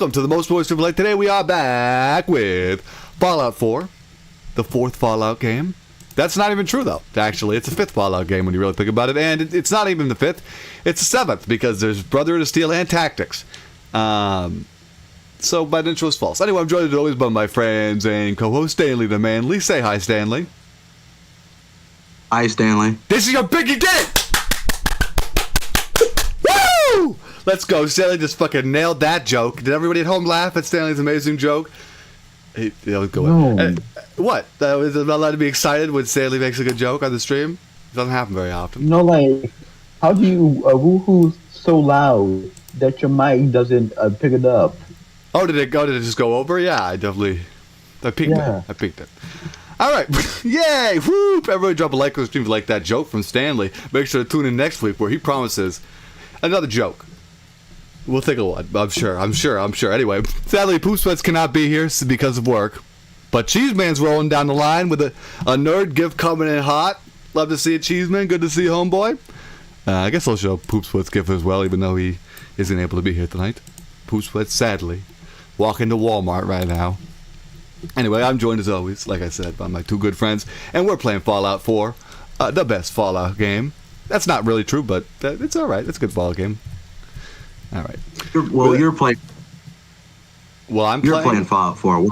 welcome to the Most Boys to Play. Today we are back with Fallout 4, the 4th Fallout game. That's not even true, though. Actually, it's a 5th Fallout game when you really think about it, and it's not even the 5th. It's the 7th, because there's Brotherhood of Steel and Tactics. So my intro is false. Anyway, I'm joined as always by my friends and co-host Stanley the Manly. Say hi, Stanley. Hi, Stanley. This is your biggie day! Woo! Let's go. Stanley just fucking nailed that joke. Did everybody at home laugh at Stanley's amazing joke? Hey, go No. What? Is it not allowed to be excited when Stanley makes a good joke on the stream? It doesn't happen very often. No, like, how do you woohoo so loud that your mic doesn't pick it up? Oh, did it just go over? Yeah, I peeked it. I peeked it. All right. Yay! Whoop! Everybody drop a like on the stream if you like that joke from Stanley. Make sure to tune in next week where he promises another joke. We'll think of one. I'm sure. Anyway, sadly, Poop Sweats cannot be here because of work. But Cheeseman's rolling down the line with a nerd gift coming in hot. Love to see it, Cheeseman. Good to see you, homeboy. I guess I'll show Poop Sweats gift as well, even though he isn't able to be here tonight. Poop Sweats, sadly, walking to Walmart right now. Anyway, I'm joined as always, like I said, by my two good friends, and we're playing Fallout 4, the best Fallout game. That's not really true, but it's all right. It's a good Fallout game. All right. You're playing. Well, You're playing Fallout 4.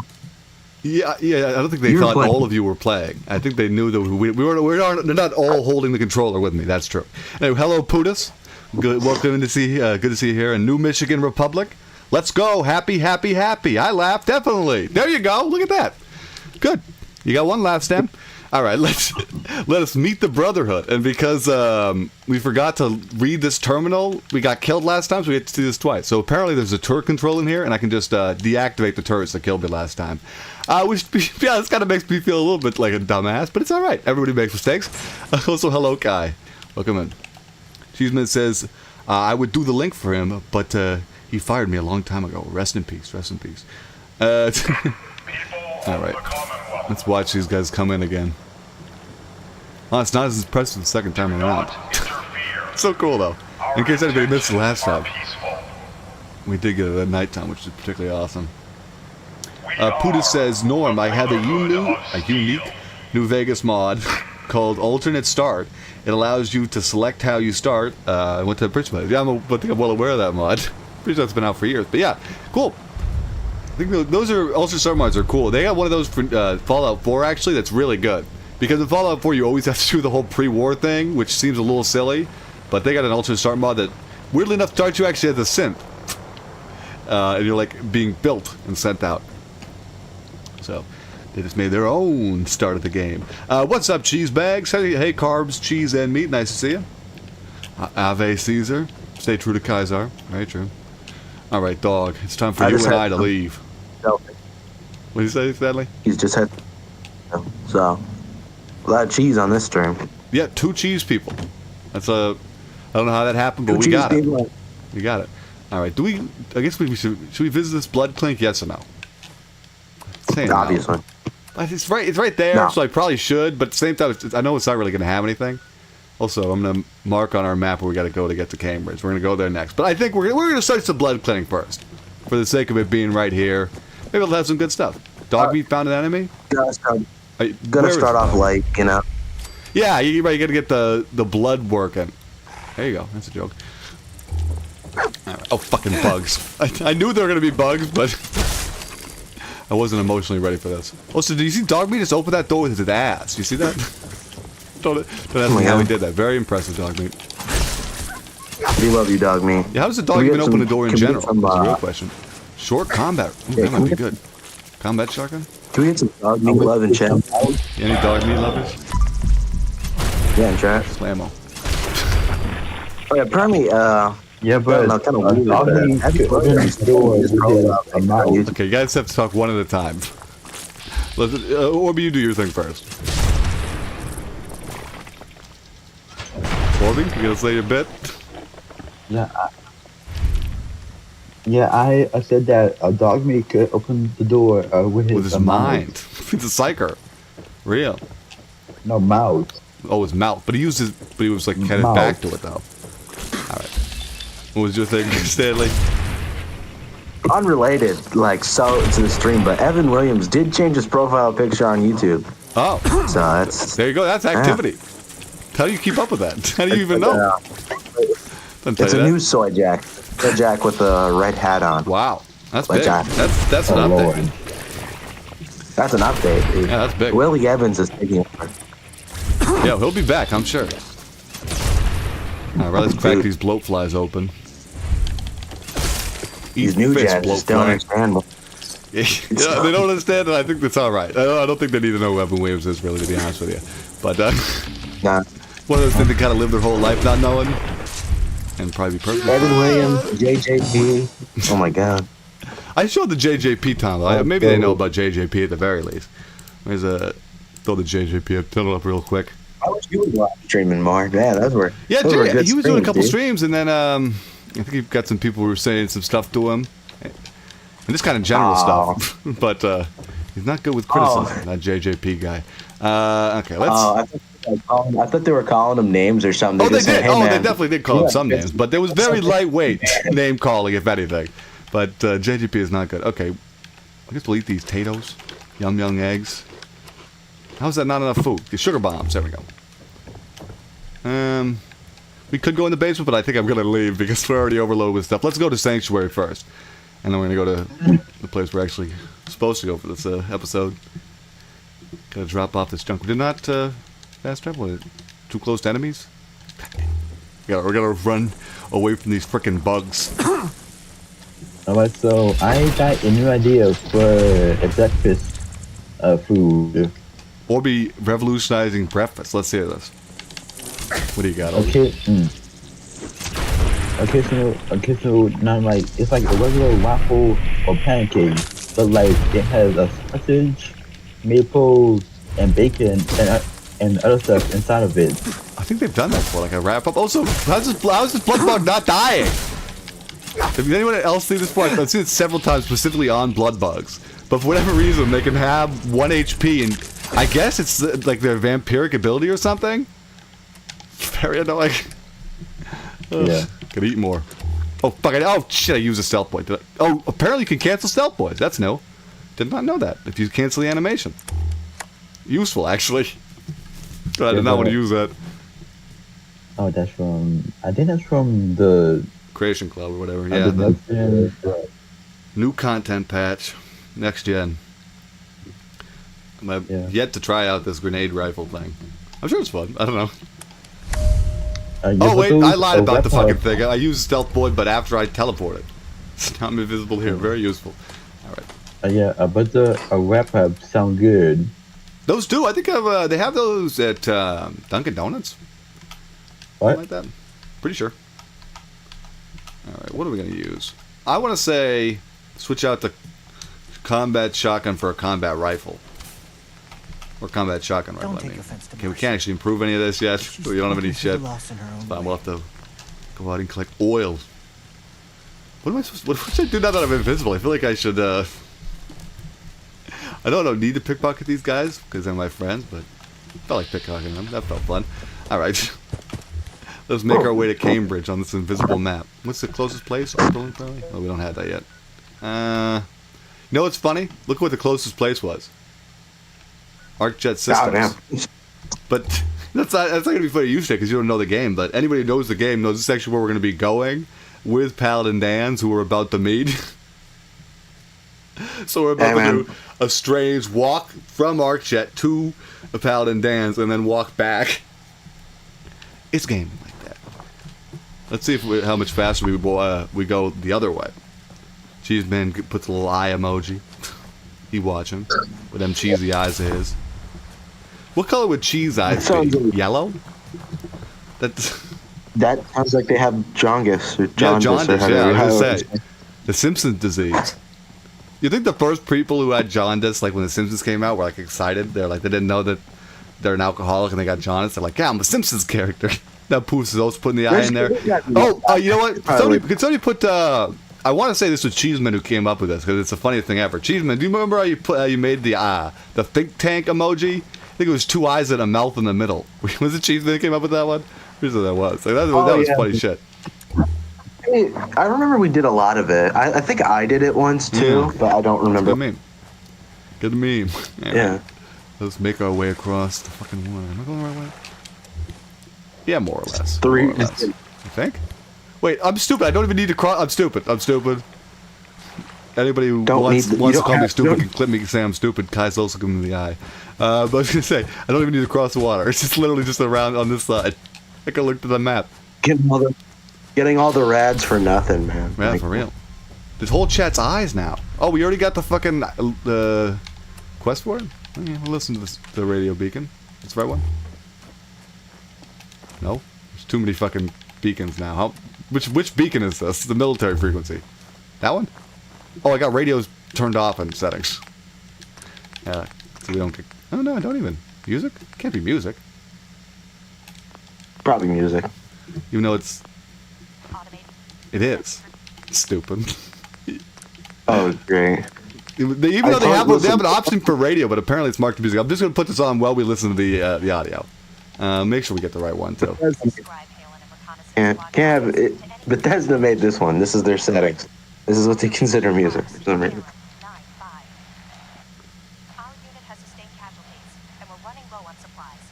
Yeah. I don't think they thought all of you were playing. I think they knew that they're not all holding the controller with me. That's true. Anyway, hello, Putis. Good, welcome to see. Good to see you here in New Michigan Republic. Let's go. Happy. I laugh, definitely. There you go. Look at that. Good. You got one laugh, Stan. All right, let us meet the Brotherhood. And because we forgot to read this terminal, we got killed last time, so we get to see this twice. So apparently there's a turret control in here, and I can just deactivate the turrets that killed me last time. This kind of makes me feel a little bit like a dumbass, but it's all right. Everybody makes mistakes. Also, hello, Kai. Welcome in. Cheeseman says, I would do the link for him, but he fired me a long time ago. Rest in peace. All right. Let's watch these guys come in again. Oh, it's not as impressive the second time around. So cool, though. In case anybody missed the last time. We did get it at nighttime, which is particularly awesome. Puda says, Norm, I have a unique New Vegas mod called Alternate Start. It allows you to select how you start. I went to the bridge mod. Yeah, I think I'm well aware of that mod. Pretty sure it's been out for years. But yeah, cool. I think those are Ultra Start mods are cool. They got one of those for Fallout 4 actually that's really good. Because in Fallout 4 you always have to do the whole pre-war thing, which seems a little silly. But they got an Ultra Start mod that, weirdly enough, starts you actually as a synth. And you're like being built and sent out. So they just made their own start of the game. What's up, cheese bags? Hey, carbs, cheese, and meat. Nice to see you. Ave Caesar. Stay true to Kaiser. Very true. All right, dog. It's time for you and I to leave. What did you say, Stanley? He's just had so a lot of cheese on this stream. Yeah, 2 cheese people. That's I don't know how that happened, but we got it. We got it. All right. I guess we should we visit this blood clinic? Yes or no? Obviously. No. It's right there, no. So I probably should. But at the same time, I know it's not really going to have anything. Also, I'm going to mark on our map where we got to go to get to Cambridge. We're going to go there next. But I think we're going to search the blood clinic first, for the sake of it being right here. Maybe it'll have some good stuff. Dog meat found an enemy? Gonna start off light, you know. Yeah, you got to get the blood working. There you go. That's a joke. Right. Oh, fucking bugs. I knew there were going to be bugs, but I wasn't emotionally ready for this. Also, did you see Dog Meat just open that door with his ass? You see that? Don't ask me how he did that. Very impressive, Dog Meat. We love you, Dog Meat. Yeah, how does the dog even open the door in general? That's a real question. Short combat. Ooh, that might be good. Combat shotgun? Can we get some Dog Meat love in chat? Any Dog Meat lovers? Yeah, in chat. Slammo. Oh, yeah, apparently, yeah, but no, kind of weird. Okay, you guys have to talk one at a time. Orby, you do your thing first. Orby, you gonna say your bit? Yeah, I said that a dog meat could open the door with his mind. It's a psyker. Real. No, mouth. Oh, his mouth. But he was like headed back to it though. Alright. What was your thing, Stanley? unrelated, like, so to the stream, but Evan Williams did change his profile picture on YouTube. Oh. So that's... There you go. That's activity. How do you keep up with that? How do you even know? It's a new soy jack. Soy jack with a red hat on. Wow. That's Like big. that. That's an update. Lord. That's an update, dude. Yeah, that's big. Willie Evans is taking over. Yeah, he'll be back, I'm sure. All right, let's crack these bloat flies open. These Eat new fish, jets bloat just don't fly. understand. Yeah, they don't understand, and I think that's all right. I don't think they need to know who Evan Williams is, really, to be honest with you. But Nah. one of those things that kind of live their whole life not knowing, and probably be perfect. Evan Williams, JJP. Oh my God. I showed the JJP time. Though. Maybe they know about JJP at the very least. There's throw the JJP up, turn it up real quick. I wish you would live streaming more. Yeah, those were. Yeah, those were good he was doing a couple dude. streams, and then I think he got some people who were saying some stuff to him, and just kind of general stuff. But he's not good with criticism. That JJP guy. Okay, let's. I thought they were calling him names or something. Oh, they just said, did. "Hey, Oh, man, they definitely did call him some yeah, names, but there was very lightweight name calling, if anything. But JGP is not good. Okay, I guess we'll eat these potatoes. Young eggs. How is that not enough food? The sugar bombs. There we go. We could go in the basement, but I think I'm gonna leave because we're already overloaded with stuff. Let's go to Sanctuary first, and then we're gonna go to the place we're actually supposed to go for this episode. Gotta drop off this junk. We did not fast travel. Too close to enemies. Yeah, we're gonna run away from these frickin' bugs. Alright, so I got a new idea for a breakfast food. Or be revolutionizing breakfast. Let's hear this. What do you got? Okay. Okay, so now like it's like a regular waffle or pancake, but like it has a sausage, maple, and bacon and other stuff inside of it. I think they've done that for like a wrap up. Also, how's this blood bug not dying? Have anyone else seen this before? I've seen it several times, specifically on blood bugs. But for whatever reason, they can have 1 HP, and I guess it's like their vampiric ability or something. Very annoying. Yeah. Could eat more. Oh fuck! Oh shit! I used a stealth point. Oh, apparently you can cancel stealth points. That's new. Did not know that. If you cancel the animation, useful actually. But I did not want to use that. Oh, that's from. I think that's from the. Creation Club or whatever. Yeah. The new content patch, next gen. I'm yet to try out this grenade rifle thing. I'm sure it's fun. I don't know. Oh wait, I lied about the fucking thing. I used stealth point, but after I teleported. So now I'm invisible here. Very useful. All right. But the wrap up sound good. Those do. I think they have those at Dunkin' Donuts. What? Something like that. Pretty sure. All right. What are we gonna use? I want to say switch out the combat shotgun for a combat rifle. Or combat shotgun rifle. Okay, we can't actually improve any of this yet. We don't have any shit. Fine, we'll have to go out and collect oil. What am I supposed? What should I do now that I'm invisible? I feel like I should. I don't need to pickpocket these guys because they're my friends, but I felt like pickpocketing them. That felt fun. All right, let's make our way to Cambridge on this invisible map. What's the closest place? Oberlin, probably. Oh, we don't have that yet. You know what's funny? Look what the closest place was. ArcJet Systems. But that's not going to be funny to you, because you don't know the game. But anybody who knows the game knows this is actually where we're going to be going with Paladin Dans, who we're about to meet. So we're about to do a strange walk from ArcJet to a Paladin Dans and then walk back. It's game like that. Let's see how much faster we go the other way. Cheeseman puts a little eye emoji. He watching with them cheesy eyes of his. What color would cheese eyes be? Yellow? That sounds like they have jaundice or jaundice. Yeah, I was gonna say say. the Simpsons disease. You think the first people who had jaundice, like when the Simpsons came out, were like excited? They're like they didn't know that they're an alcoholic and they got jaundice. They're like, yeah, I'm a Simpsons character. Now Poofs is always putting the eye in there. Oh, you know what? Could somebody put? I want to say this was Cheeseman who came up with this because it's the funniest thing ever. Cheeseman, do you remember how you made the think tank emoji? I think it was 2 eyes and a mouth in the middle. Was it Cheeseman that came up with that one? Here's what that was. Like, that was funny shit. I remember we did a lot of it. I think I did it once too, but I don't remember. Good meme. Yeah. Let's make our way across the fucking water. Am I going the right way? Yeah, more or less. Three. More or less. You think? Wait, I'm stupid. I don't even need to cross. I'm stupid. Anybody who wants to call me stupid can clip me and say I'm stupid. Kai's also giving me the eye. But I was going to say, I don't even need to cross the water. It's just literally just around on this side. I can look at the map. Getting all the rads for nothing, man. Yeah, for real. This whole chat's eyes now. Oh, we already got the fucking quest for it? Oh, yeah, we'll listen to the radio beacon. That's the right one? No? There's too many fucking beacons now. Which beacon is this? The military frequency. That one? Oh, I got radios turned off in settings. Yeah, so we don't get... Oh, no, I don't even. Music? Can't be music. Probably music. Even though it's... It is. Stupid. Oh, great. Even though they have an option for radio, but apparently it's marked music. I'm just going to put this on while we listen to the audio. Make sure we get the right one, too. Can't have it. Bethesda made this one. This is their settings. This is what they consider music.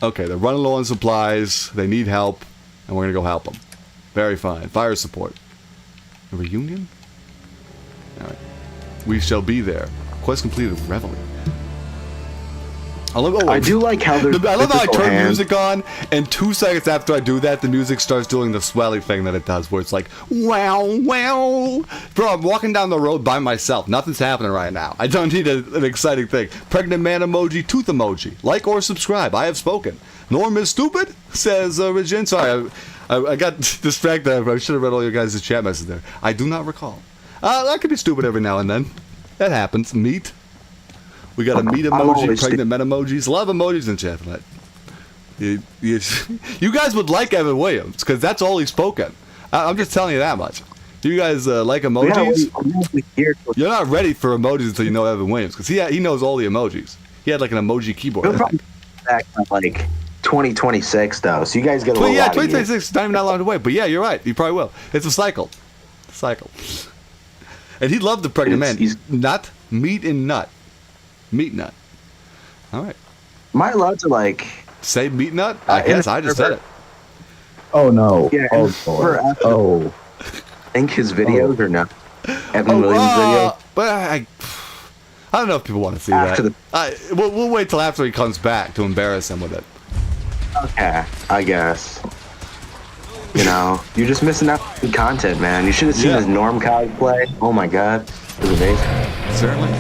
Okay, they're running low on supplies. They need help, and we're going to go help them. Very fine. Fire support. A reunion? Alright. We shall be there. Quest completed. Reveille. I do like how there's I love how I turn music on, and 2 seconds after I do that, the music starts doing the swelly thing that it does, where it's like, wow, wow. Bro, I'm walking down the road by myself. Nothing's happening right now. I don't need an exciting thing. Pregnant man emoji, tooth emoji. Like or subscribe. I have spoken. Norm is stupid, says Regin. Sorry, I got distracted. I should have read all your guys' chat messages there. I do not recall. I could be stupid every now and then. That happens. Meat. We got a meat emoji, pregnant men emojis. A lot of emojis in chat for that. You guys would like Evan Williams, because that's all he's spoken. I'm just telling you that much. You guys like emojis? You're not ready for emojis until you know Evan Williams, because he knows all the emojis. He had like an emoji keyboard. He'll probably back to like 2026 though, so you guys get a little. Yeah, 2026 is not even that long away. But yeah, you're right. You probably will. It's a cycle. And he loved the pregnant man. He's nut, meat, and nut. Meat nut. All right. Am I allowed to like say meat nut? I guess I just said it. Oh no! Yeah, oh. Think his videos or no? Evan Williams video. But I don't know if people want to see that. We'll wait till after he comes back to embarrass him with it. Okay, I guess. You know, you're just missing out on content, man. You should have seen his Norm cosplay. Oh my god, it was amazing. Certainly.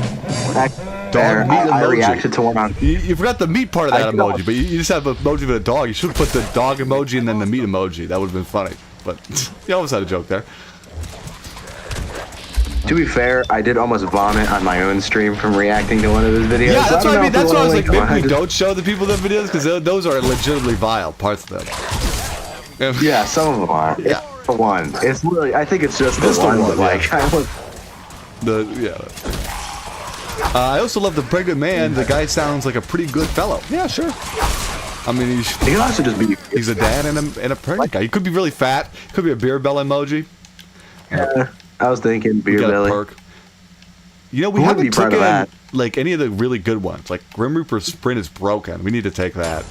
Dog meat emoji. I reacted to one on. You forgot the meat part of that emoji, but you just have an emoji with a dog. You should have put the dog emoji and then the meat emoji. That would have been funny. But you almost had a joke there. To be fair, I did almost vomit on my own stream from reacting to one of his videos. Yeah, that's what I mean. That's why I was like, maybe we don't show the people the videos, because those are legitimately vile parts of them. Yeah, some of them are. Yeah. It's the one. It's really. I think it's just the one. But like, I was. I also love the pregnant man. The guy sounds like a pretty good fellow. Yeah, sure. I mean, he could also just be. He's a dad and a pregnant guy. He could be really fat. Could be a beer belly emoji. Yeah, I was thinking beer belly. You know, we haven't taken like any of the really good ones. Like Grim Reaper Sprint is broken. We need to take that.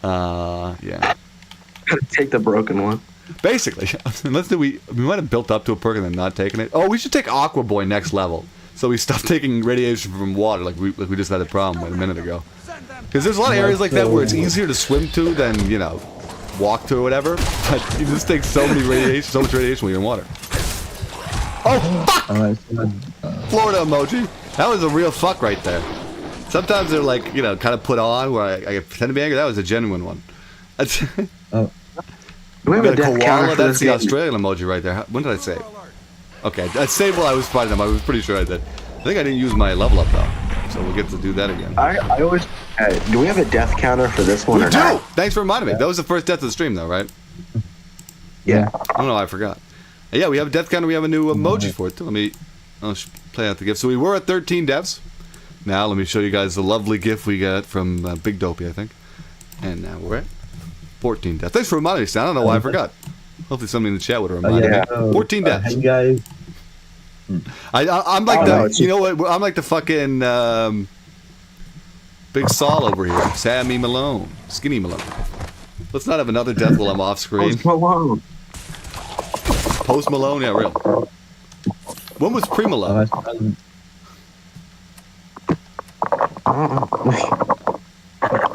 Yeah. Take the broken one. Basically, unless we might have built up to a perk and then not taking it. Oh, we should take Aqua Boy next level. So we stop taking radiation from water like we just had a problem with a minute ago. Because there's a lot of areas like that where it's easier to swim to than, you know, walk to or whatever. But you just take so much radiation when you're in water. Oh, fuck! Florida emoji. That was a real fuck right there. Sometimes they're like, you know, kind of put on where I pretend to be angry. That was a genuine one. We got a koala. That's the Australian emoji right there. When did I save? Okay, I saved while I was fighting them. I was pretty sure I did. I think I didn't use my level up though, so we'll get to do that again. I always. Do we have a death counter for this one? We do. Not? Thanks for reminding me. That was the first death of the stream, though, right? Yeah. I don't know. I forgot. Yeah, we have a death counter. We have a new emoji for it too. I'll play out the gift. So we were at 13 deaths. Now let me show you guys the lovely gift we got from Big Dopey, I think. And now we're at 14 deaths. Thanks for reminding me, Stan. I don't know why I forgot. Hopefully somebody in the chat would have reminded me. 14 deaths. Hey guys. I'm like you know what? I'm like the fucking Big Saul over here. Sammy Malone. Skinny Malone. Let's not have another death while I'm off screen. Post Malone. Post Malone, yeah, real. When was Pre Malone? All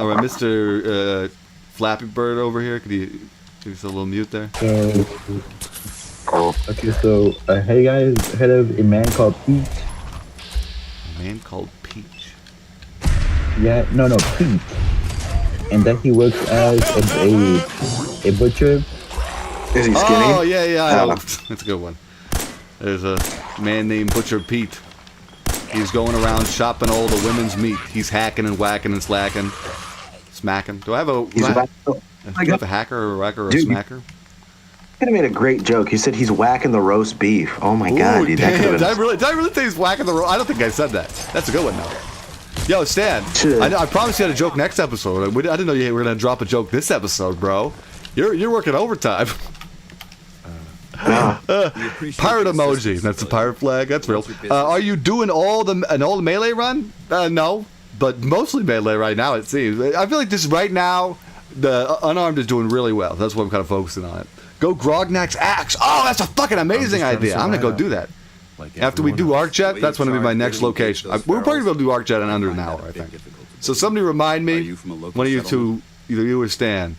right, Mr. Flappy Bird over here. Could you give us a little mute there? Okay, so hey guys, heard of a man called Peach? A man called Peach. Yeah, no, Peach. And that he works as a butcher. Is he skinny? Oh, yeah, I know. That's a good one. There's a man named Butcher Pete. He's going around shopping all the women's meat. He's hacking and whacking and slacking. Smacking. Do I have a... He's about to, do I have a hacker or a whacker or a smacker? Could have made a great joke. He said he's whacking the roast beef. Oh my god, dude. That Damn, could have been... did I really say he's whacking the roast? I don't think I said that. That's a good one, though. Yo, Stan, I promised you had a joke next episode. I didn't know you were going to drop a joke this episode, bro. You're working overtime. Pirate emoji. That's a pirate flag. That's real. Are you doing all the melee run? No, but mostly melee right now, it seems. I feel like this right now, the unarmed is doing really well. That's why I'm kind of focusing on it. Go Grognak's axe. Oh, that's a fucking amazing idea. I'm going to go do that. After we do ArcJet, that's going to be my next location. We're probably going to do ArcJet in under an hour, I think. So somebody remind me, one of you two, either you or Stan,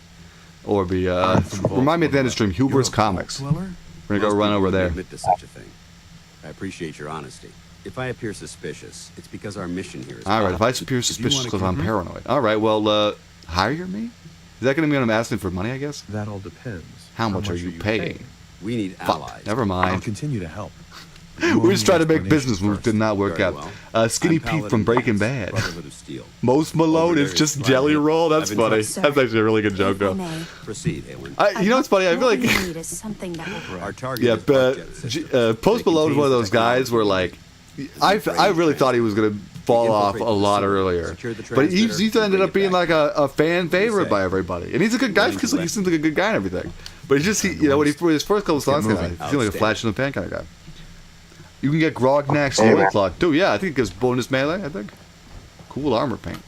or remind me at the end of the stream, Huber's Comics. We're going to go run over there. Admit to such a thing. I appreciate your honesty. If I appear suspicious, it's because our mission here is... All right, if I appear suspicious because I'm paranoid. All right, well, hire me? Is that going to mean I'm asking for money, I guess? That all depends. How much are you paying? We need allies. Never mind. I'll continue to help. We just tried to make business moves, did not work out. Skinny Pete from Breaking Bad. Most Malone is just Jelly Roll. That's funny. That's actually a really good joke, though. Proceed, Aylin. You know what's funny? I feel like Our target yeah, is but ArcJet. Post Malone is one of those guys where like I really thought he was gonna fall off a lot earlier, but he's ended up being like a fan favorite by everybody, and he's a good guy because he seems like a good guy and everything. But it's just when he his first couple songs came out, he seemed like a flash in the pan kind of guy. You can get Grognak's Steel Clock too. Yeah, I think it gives bonus melee. I think cool armor paint.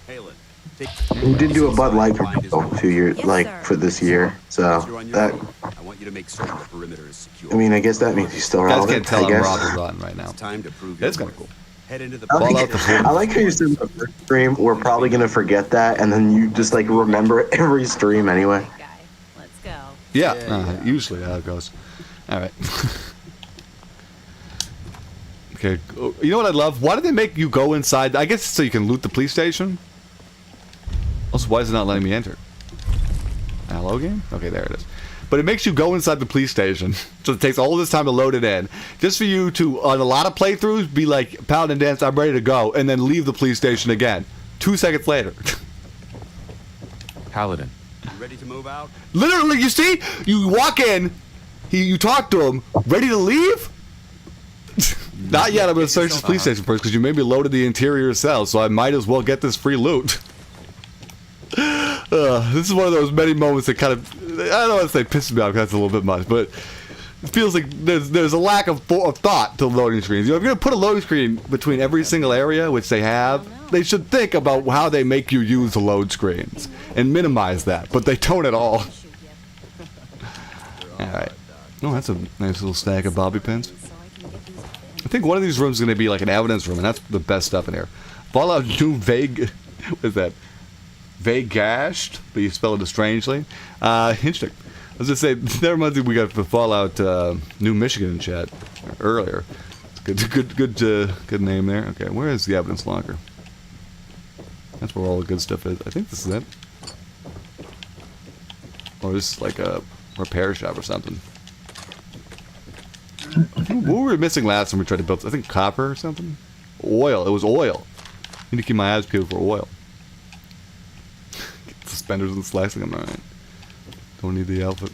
He did do a Bud Light commercial 2 years, for this year. So that. I want you to make certain the perimeter is secure. I mean, I guess that means he's still Guys relevant. can't tell I I'm guess. Robert Rotten right now. It's time to prove That's kind of cool. Head into the I like how you said in the first stream, we're probably gonna forget that, and then you just like remember it every stream anyway. Let's go. Yeah, usually how it goes. All right. Okay, you know what I love? Why did they make you go inside? I guess so you can loot the police station. Also, why is it not letting me enter? Hello, game? Okay, there it is. But it makes you go inside the police station, so it takes all this time to load it in, just for you to, on a lot of playthroughs, be like, Paladin Dance, I'm ready to go, and then leave the police station again. 2 seconds later. Paladin. ready to move out? Literally, you see? You walk in, you talk to him, ready to leave? Not yet. I'm going to search this police station first because you made me loaded the interior cell, so I might as well get this free loot. This is one of those many moments that kind of, I don't want to say pisses me off because that's a little bit much, but it feels like there's a lack of thought to loading screens. You know, if you're going to put a loading screen between every single area, which they have, they should think about how they make you use the load screens and minimize that, but they don't at all. Alright. Oh, that's a nice little stack of bobby pins. I think one of these rooms is going to be like an evidence room, and that's the best stuff in here. Fallout New Vague... What is that? Vagashed, but you spell it strangely. Interesting. I was going to say, that reminds me we got the Fallout New Michigan in chat earlier. Good name there. Okay, where is the evidence locker? That's where all the good stuff is. I think this is it. Or this is like a repair shop or something. What were we missing last time we tried to build? I think copper or something? Oil. It was oil. I need to keep my eyes peeled for oil. Get suspenders and slicing them. Alright. Don't need the outfit.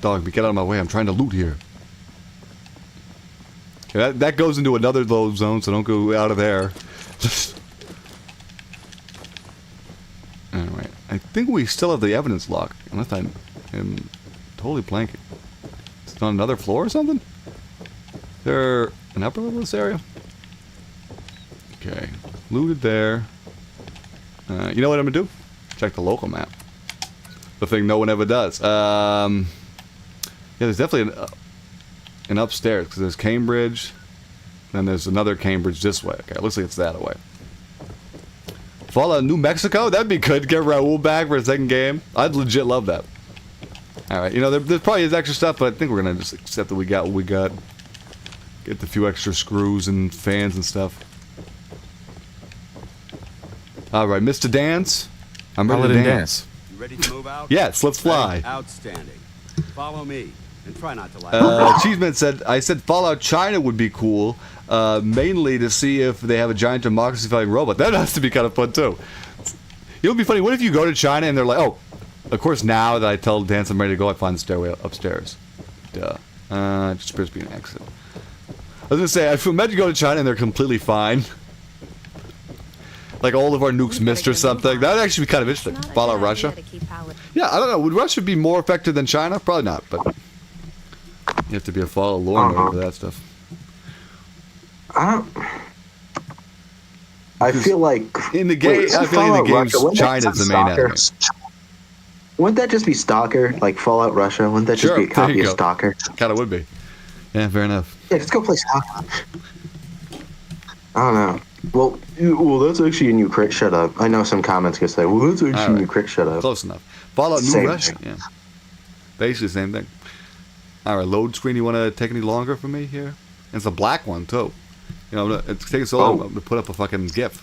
Dog, get out of my way. I'm trying to loot here. Okay, that goes into another load zone, so don't go out of there. Alright. I think we still have the evidence lock, unless I am totally blanking. Is it on another floor or something? Is there an upper level of this area? Okay, looted there. You know what I'm gonna do? Check the local map. The thing no one ever does. Yeah, there's definitely an upstairs, because there's Cambridge, then there's another Cambridge this way. Okay, it looks like it's that way. Fallout New Mexico? That'd be good. Get Raul back for a second game. I'd legit love that. Alright, you know, there probably is extra stuff, but I think we're gonna just accept that we got what we got. Get the few extra screws and fans and stuff. Alright, Mr. Dance. I'm ready to dance. You ready to move out? Yes, let's fly. Outstanding. Follow me, and try not to laugh. Cheeseman said, I said Fallout China would be cool, mainly to see if they have a giant democracy-fighting robot. That has to be kind of fun, too. It would be funny. What if you go to China and they're like, oh, of course, now that I tell Dance I'm ready to go, I find the stairway upstairs. Duh. It just appears to be an exit. I was going to say, I imagine you go to China and they're completely fine. Like all of our nukes missed or something. That would actually be kind of interesting. Fallout Russia. Yeah, I don't know. Would Russia be more effective than China? Probably not, but you have to be a Fallout lore nerd for that stuff. I feel like in the game, I feel like in the games, China's the main enemy. Wouldn't that just be Stalker, like Fallout Russia? Wouldn't that just be a copy of Stalker? Kind of would be. Yeah, fair enough. Yeah, just go play Stalker. I don't know. Well, that's actually a new crit. Shut up. I know some comments gonna say, well, that's actually a new crit. Shut up. Close enough. Fallout New Russia. Yeah. Basically the same thing. Alright, load screen. You want to take any longer for me here? And it's a black one, too. You know, it's taking so long to put up a fucking GIF.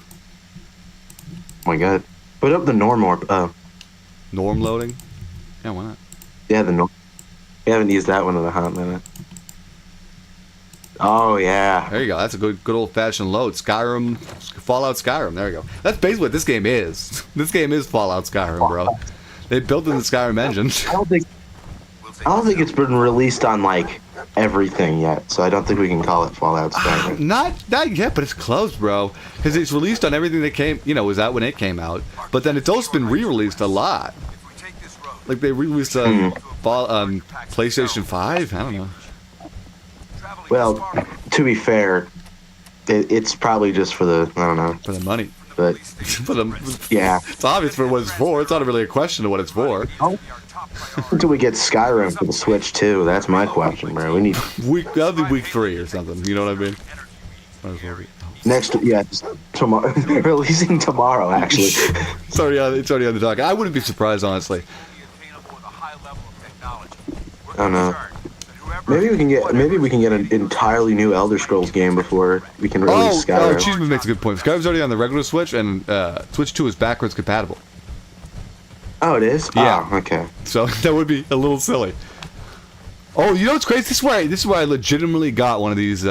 Oh my god. Put up the norm orb. Norm loading? Yeah, why not? Yeah, the norm. We haven't used that one in a hot minute. Oh, yeah. There you go. That's a good old-fashioned load. Skyrim, Fallout Skyrim. There you go. That's basically what this game is. This game is Fallout Skyrim, bro. They built in the Skyrim engine. I don't think it's been released on, like, everything yet, so I don't think we can call it Fallout Skyrim. Not yet, but it's close, bro. Because it's released on everything that came, was out when it came out. But then it's also been re-released a lot. Like, they re-released on PlayStation 5? I don't know. Well, to be fair, it's probably just for the, I don't know. For the money. But, yeah. It's obvious for what it's for. It's not really a question of what it's for. Until we get Skyrim for the Switch, too. That's my question, bro. We need... That'll be week 3 or something. You know what I mean? Next, yeah, tomorrow. Releasing tomorrow, actually. It's already on the dock. I wouldn't be surprised, honestly. I don't know. Maybe we can get an entirely new Elder Scrolls game before we can release Skyrim. Cheeseman makes a good point. Skyrim's already on the regular Switch, and Switch 2 is backwards compatible. Oh, it is? Yeah. Oh, okay. So that would be a little silly. Oh, you know what's crazy? This is where I legitimately got one of these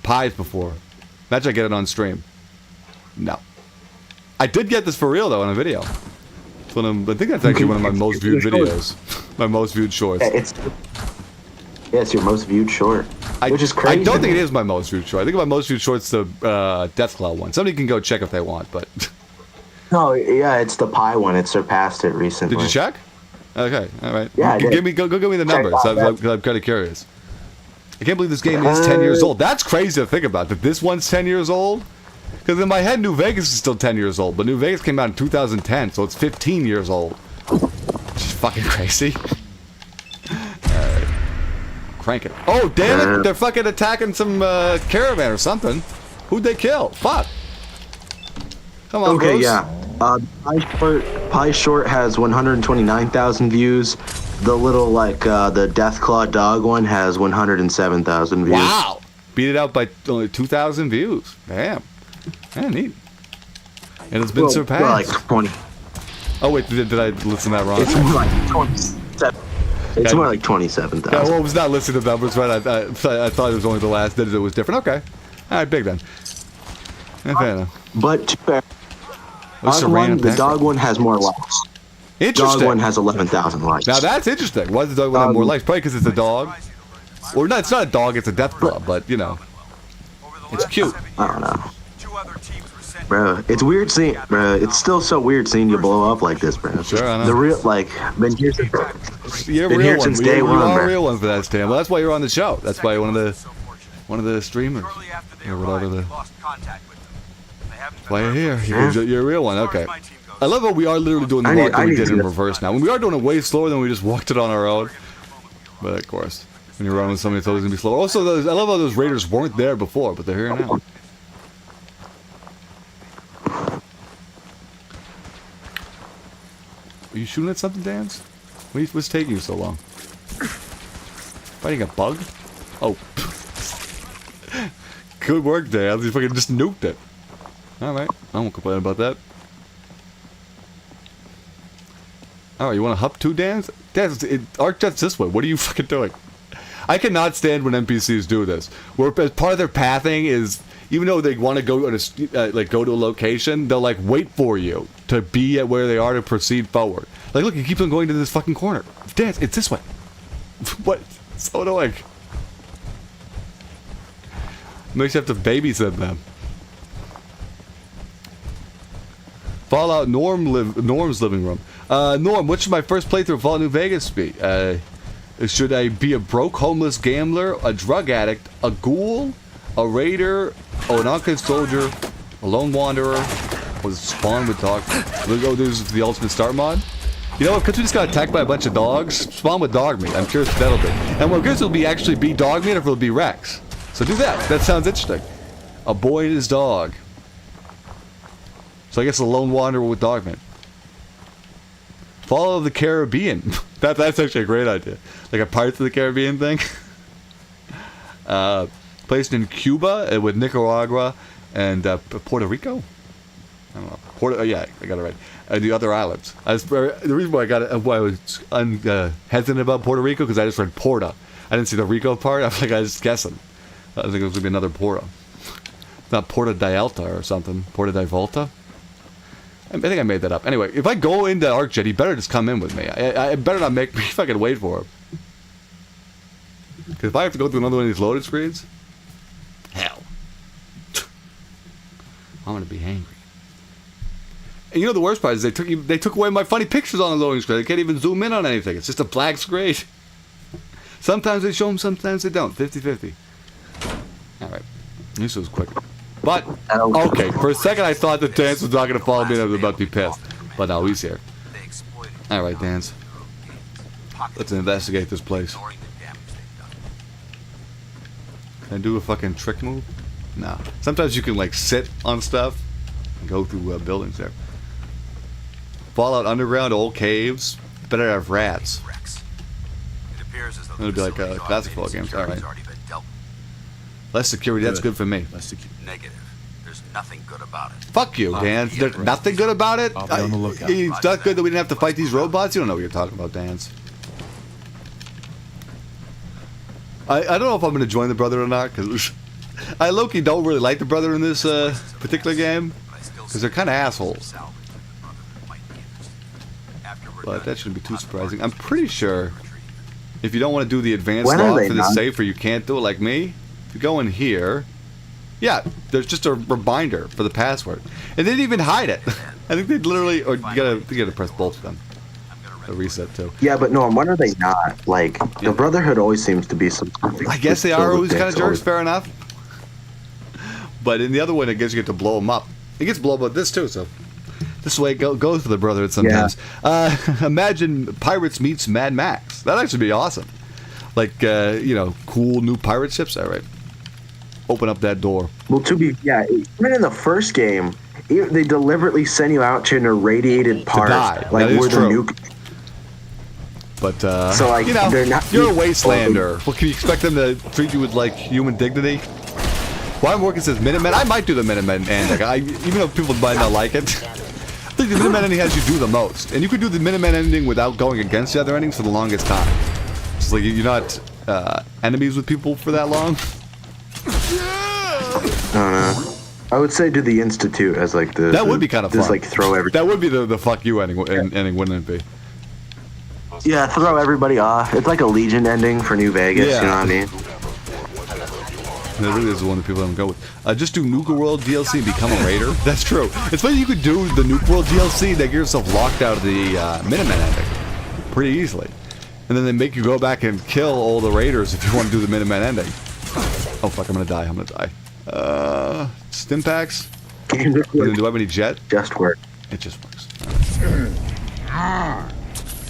pies before. Imagine I get it on stream. No. I did get this for real, though, on a video. I think that's actually one of my most viewed videos. My most viewed shorts. Yeah, it's your most viewed short, which is crazy. I don't think it is my most viewed short. I think my most viewed short's the Deathclaw one. Somebody can go check if they want, but... No, yeah, it's the pie one. It surpassed it recently. Did you check? Okay, all right. Yeah, go give me the numbers. I'm kind of curious. I can't believe this game is 10 years old. That's crazy to think about, that this one's 10 years old. Because in my head, New Vegas is still 10 years old, but New Vegas came out in 2010, so it's 15 years old. It's fucking crazy. Alright. Crank it. Oh, damn it! They're fucking attacking some caravan or something. Who'd they kill? Fuck. Come on, okay, bros. Yeah. Pie Short has 129,000 views. The little, the Deathclaw dog one has 107,000 views. Wow! Beat it out by only 2,000 views. Damn. Yeah, neat. And it's been surpassed. Well, like 20. Oh, wait, did I listen to that wrong? It's more like 27. It's more like 27,000. Yeah, well, I was not listening to the numbers, right? I thought it was only the last digit that was different. Okay. All right, big then. Yeah, fair enough. But the dog one has more likes. Interesting. Dog one has 11,000 likes. Now that's interesting. Why does the dog one have more likes? Probably because it's a dog. Or no, it's not a dog. It's a Deathclaw. But it's cute. I don't know. Bro, it's weird seeing, bro. It's still so weird seeing you blow up like this, bro. Sure, I know. The real, like, been here since, You're a been real here one. since You day one, are a bro. real one for that, Stan. Well, that's why you're on the show. That's why one of the streamers or whatever the. Why you're here? You're a real one. Okay. I love how we are literally doing the walk that we did in reverse now. We are doing it way slower than we just walked it on our own. But of course, when you're running with somebody, it's always gonna be slower. Also, I love how those raiders weren't there before, but they're here now. Are you shooting at something, Dance? What's taking you so long? Fighting a bug? Oh. Good work, Dance. You fucking just nuked it. Alright. I won't complain about that. Alright, you want to hup too, Dance? Dance, arc jets this way. What are you fucking doing? I cannot stand when NPCs do this. Where part of their pathing is, even though they want to go on a, go to a location, they'll like wait for you to be at where they are to proceed forward. Like, look, he keeps on going to this fucking corner. Dance, it's this way. What? So annoying. Makes you have to babysit them. Fallout Norm's living room. Norm, what should my first playthrough of Fallout New Vegas be? Should I be a broke homeless gambler, a drug addict, a ghoul, a raider, an uncut soldier, a lone wanderer, or spawn with dogs? Oh, there's the ultimate start mod. You know what? Because we just got attacked by a bunch of dogs, spawn with dog meat. I'm curious what that'll be. And what gives will be actually be dog meat or if it'll be Rex. So do that. That sounds interesting. A boy and his dog. So I guess a lone wanderer with dog meat. Follow the Caribbean. That's actually a great idea. Like a Pirates of the Caribbean thing. Placed in Cuba with Nicaragua and Puerto Rico. I don't know. Yeah, I got it right. The other islands. The reason why I was hesitant about Puerto Rico because I just read Porta. I didn't see the Rico part. I was like, I was just guessing. I think it was gonna be another Porta. It's not Porta di Alta or something. Porta di Volta. I think I made that up. Anyway, if I go into ArcJet, he better just come in with me. I better not make me fucking wait for him. Because if I have to go through another one of these loaded screens, hell, I'm gonna be angry. And you know the worst part is they took away my funny pictures on the loading screen. They can't even zoom in on anything. It's just a black screen. Sometimes they show them, sometimes they don't. 50-50. All right, this was quicker. But, okay, for a second I thought that Dance was not going to follow me and I was about to be pissed. But no, he's here. Alright, Dance. Let's investigate this place. Can I do a fucking trick move? No. Sometimes you can, like, sit on stuff and go through buildings there. Fallout Underground, old caves. Better have rats. It'll be like classic Fallout games. Alright. Less security, that's good for me. Negative. There's nothing good about it. Fuck you, Dan. There's nothing good about it? I'll be on the lookout. It's not good that we didn't have to fight these robots? You don't know what you're talking about, Dan. I don't know if I'm going to join the Brotherhood or not, because I low-key don't really like the Brotherhood in this particular game, because they're kind of assholes. But that shouldn't be too surprising. I'm pretty sure if you don't want to do the advanced log for the safe, or you can't do it like me, if you go in here, yeah, there's just a reminder for the password. And they didn't even hide it. I think they literally, or you gotta press both of them. A reset too. Yeah, but Norm, when are they not? Like, the Brotherhood always seems to be something. I guess they are always kind of jerks, fair enough. But in the other one, I guess you get to blow them up. It gets blown up this too, so. This way it goes for the Brotherhood sometimes. Yeah. Imagine Pirates meets Mad Max. That'd actually be awesome. Like, cool new pirate ships. All right. Open up that door. Well, even in the first game, they deliberately send you out to an irradiated part. To die. Like, that where is true. the nuke. But, so, like, they're not, you're a wastelander. Well, can you expect them to treat you with, like, human dignity? Why I'm working says Minutemen. I might do the Minutemen ending. Even though people might not like it. I think the Minutemen ending has you do the most. And you could do the Minutemen ending without going against the other endings for the longest time. It's like you're not enemies with people for that long. I don't know. I would say do the Institute as like the... That would be kind of fun. Just like throw everything... That would be the fuck you ending, wouldn't it be? Yeah, throw everybody off. It's like a Legion ending for New Vegas, you know what I mean? That really is the one that people don't go with. Just do Nuka World DLC and become a raider. That's true. It's funny you could do the Nuka World DLC and get yourself locked out of the Minutemen ending pretty easily. And then they make you go back and kill all the raiders if you want to do the Minutemen ending. Oh fuck, I'm gonna die. I'm gonna die. Stim packs? Do I have any jet? Just work. It just works.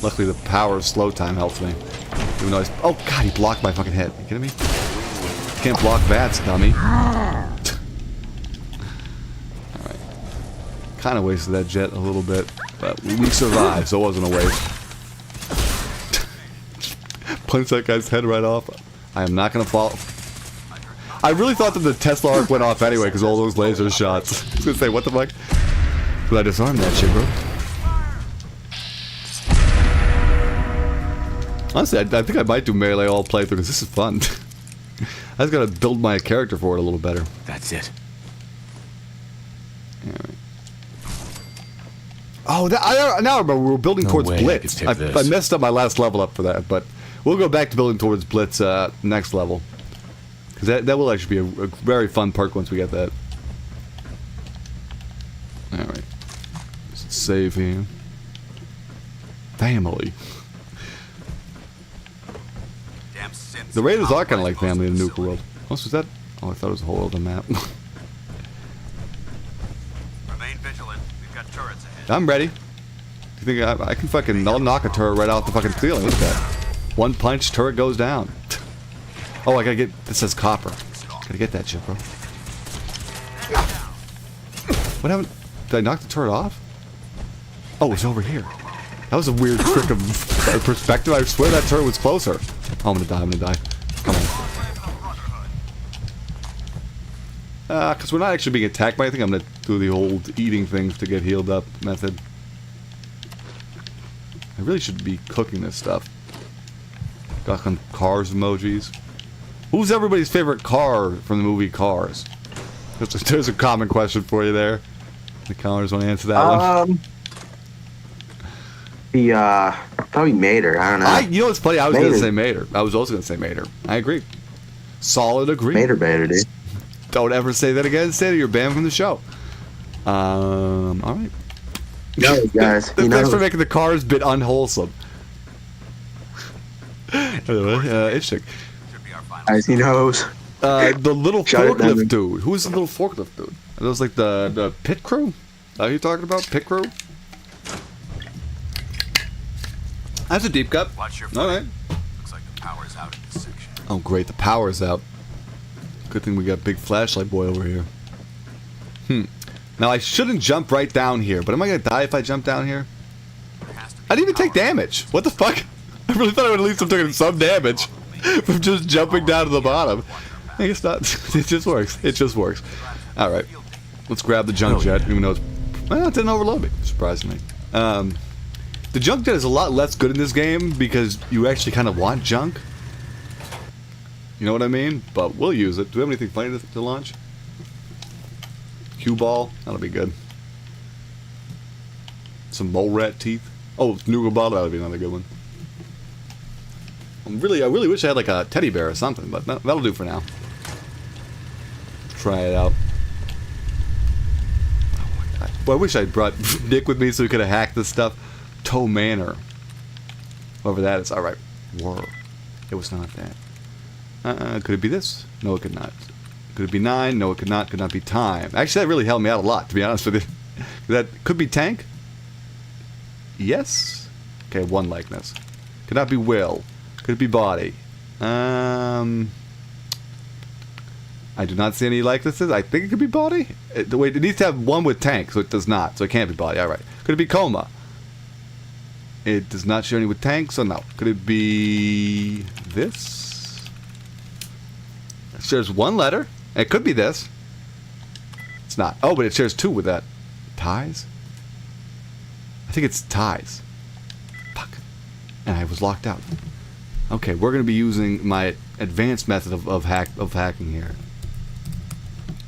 Luckily the power of slow time helps me. Even though oh god, he blocked my fucking head. Are you kidding me? Can't block bats, dummy. Alright. Kinda wasted that jet a little bit, but we survived, so it wasn't a waste. Punch that guy's head right off. I am not gonna fall. I really thought that the Tesla arc went off anyway because all those laser shots. I was gonna say, what the fuck? But I disarmed that shit, bro. Honestly, I think I might do melee all playthrough because this is fun. I just gotta build my character for it a little better. That's it. Alright. Oh, now I remember we were building towards Blitz. I messed up my last level up for that, but we'll go back to building towards Blitz next level. Because that will actually be a very fun perk once we get that. Alright. Save here. Family. The Raiders are kind of like family in Nuka World. What was that? Oh, I thought it was a whole other map. Remain vigilant. We've got turrets ahead. I'm ready. You think I can fucking... I'll knock a turret right off the fucking ceiling. Look at that. One punch, turret goes down. Oh, I gotta get... This says copper. Gotta get that shit, bro. What happened? Did I knock the turret off? Oh, it's over here. That was a weird trick of perspective. I swear that turret was closer. Oh, I'm gonna die. I'm gonna die. Come on. Because we're not actually being attacked by anything, I'm gonna do the old eating things to get healed up method. I really should be cooking this stuff. Got some Cars emojis. Who's everybody's favorite car from the movie Cars? There's a common question for you there. The callers want to answer that one. Probably Mater. I don't know. You know what's funny? I was going to say Mater. I was also going to say Mater. I agree. Solid agree. Mater, dude. Don't ever say that again. Say that you're banned from the show. All right. No, guys. Thanks for making the Cars bit unwholesome. Interesting. Guys, he knows. The little forklift dude. Who's the little forklift dude? Are those like the pit crew? Are you talking about pit crew? That's a deep cut. Watch your All right. Looks like the power's out in this section. Oh, great. The power's out. Good thing we got big flashlight boy over here. Now, I shouldn't jump right down here, but am I going to die if I jump down here? I didn't even take damage. What the fuck? I really thought I would at least have taken some damage from just jumping down to the bottom. I guess not. It just works. It just works. All right. Let's grab the junk jet, even though it's... Well, it didn't overload me, surprisingly. The junk jet is a lot less good in this game because you actually kind of want junk. You know what I mean? But we'll use it. Do we have anything funny to launch? Cue ball? That'll be good. Some mole rat teeth. Oh, Nougat ball. That'll be another good one. I really wish I had like a teddy bear or something, but that'll do for now. Try it out. Well, I wish I'd brought Nick with me so we could have hacked this stuff. Toe Manor. Whoever that is. Alright. Whoa. It was not that. Could it be this? No, it could not. Could it be 9? No, it could not. Could not be time. Actually, that really helped me out a lot, to be honest with you. That could be tank? Yes? Okay, one likeness. Could not be will. Could it be body? I do not see any likenesses. I think it could be body. Wait, it needs to have one with tank, so it does not. So it can't be body. Alright. Could it be coma? It does not show any with tank, so no. Could it be this? It shares one letter. It could be this. It's not. Oh, but it shares 2 with that. Ties? I think it's ties. Fuck. And I was locked out. Okay, we're going to be using my advanced method of hacking here.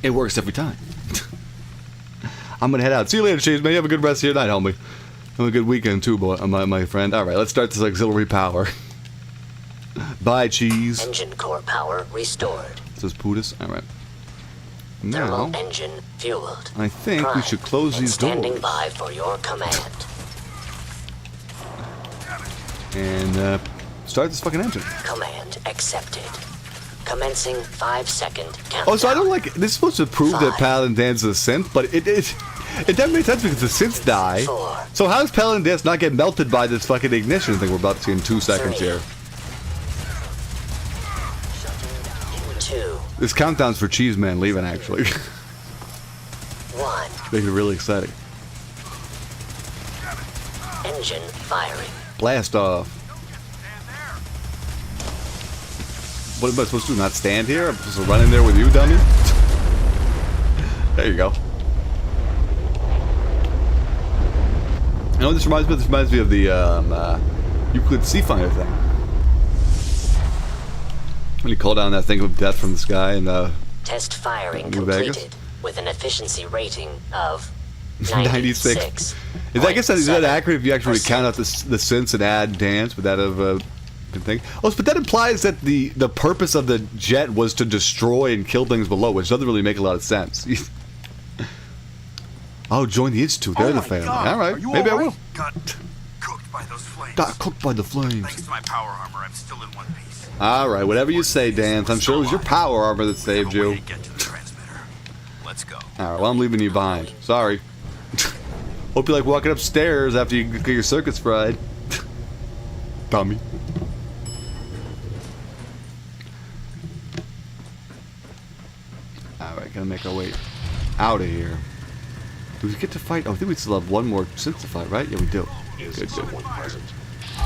It works every time. I'm going to head out. See you later, Cheese, man. You have a good rest of your night, homie. Have a good weekend, too, boy, my friend. Alright, let's start this auxiliary power. Bye, Cheese. Engine core power restored. Says Putis. All right. Thermal Now, engine fueled. I think we Prime should close and these standing doors. by for your command. And start this fucking engine. Command accepted. Commencing 5-second countdown. Oh, so I don't like. This is supposed to prove that Five. Paladin Dance is a synth, but it doesn't make sense because the synths die. 4. So how does Paladin Dance not get melted by this fucking ignition thing we're about to see in 2 seconds 3. here? 2. This countdown's for Cheese Man leaving, actually. 1. Making it really exciting. Engine firing. Blast off. What am I supposed to do? Not stand here? I'm supposed to run in there with you, dummy? There you go. You know what this reminds me of? This reminds me of the Euclid Sea Finder thing. When you call down that thing of death from the sky and Test firing New Vegas? completed with an efficiency rating of 96. 96. I guess is that 0.7%. accurate if you actually count out the synths and add dance? Would that have been thing? Oh, but that implies that the purpose of the jet was to destroy and kill things below, which doesn't really make a lot of sense. Oh, join the institute. They're the family. All right, maybe I will. Got cooked by those flames. Got cooked by the flames. Thanks to my power armor, I'm still in one piece. All right, whatever you say, Dance. I'm sure it was your power armor that saved We have a way you. to get to the transmitter. Let's go. All right, well, I'm leaving you behind. Sorry. Hope you like walking upstairs after you get your circuits fried. Dummy. All right, gotta make our way out of here. Do we get to fight? Oh, I think we still have one more synth to fight, right? Yeah, we do. Good, good.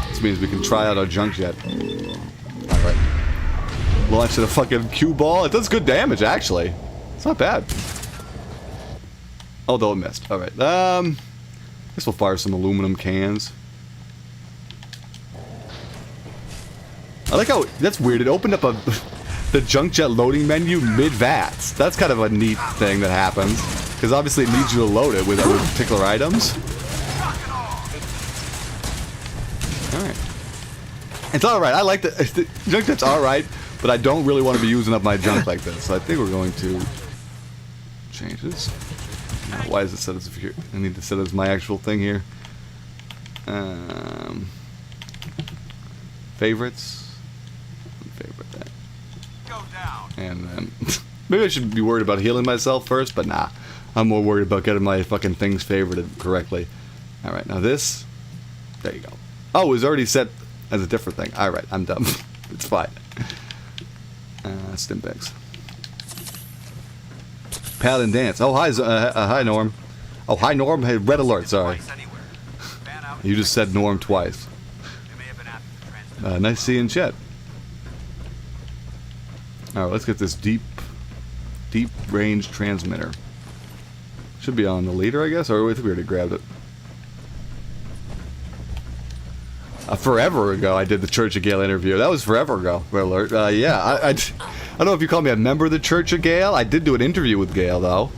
This means we can try out our junk jet. All right. Launch to the fucking cue ball. It does good damage, actually. It's not bad. Although it missed. All right. Guess we'll fire some aluminum cans. I like how that's weird. It opened up the junk jet loading menu mid VATS. That's kind of a neat thing that happens because obviously it needs you to load it with particular items. All right. It's all right. I like the junk jet's all right, but I don't really want to be using up my junk like this. So I think we're going to change this. Now, why is it set as here? I need to set as my actual thing here. Favorites. Favorite that. Go down. And then maybe I should be worried about healing myself first, but nah. I'm more worried about getting my fucking things favorited correctly. All right, now this. There you go. Oh, it was already set as a different thing. All right, I'm dumb. It's fine. Stimpaks. Paladin Dance. Oh, hi, hi, Norm. Oh, hi, Norm. Hey, red alert. Sorry. Twice anywhere. Fan out. You just said Norm twice. They may have been after the transmitter. Nice seeing Chet. All right, let's get this deep range transmitter. Should be on the leader, I guess, or I think we already grabbed it. Forever ago, I did the Church of Gale interview. That was forever ago. Red alert. Yeah, I don't know if you call me a member of the Church of Gale. I did do an interview with Gale, though.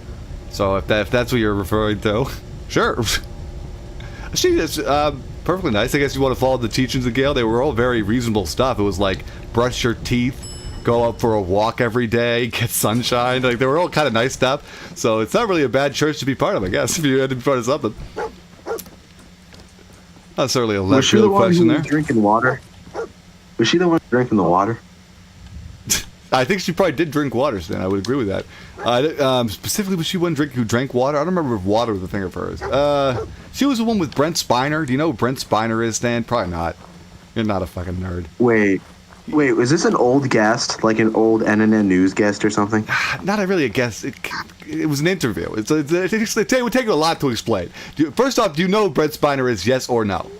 So if that's what you're referring to, sure. She is perfectly nice. I guess you want to follow the teachings of Gale. They were all very reasonable stuff. It was like brush your teeth, go out for a walk every day, get sunshine. Like they were all kind of nice stuff. So it's not really a bad church to be part of, I guess, if you had to be part of something. Not certainly a left field question there. Drinking water? Was she the one drinking the water? I think she probably did drink water, Stan. I would agree with that. Specifically, was she one who drank water? I don't remember if water was a thing of hers. She was the one with Brent Spiner. Do you know who Brent Spiner is, Stan? Probably not. You're not a fucking nerd. Wait, was this an old guest? Like an old NNN News guest or something? Not really a guess. It was an interview. It would take a lot to explain. First off, do you know who Brent Spiner is, yes or no?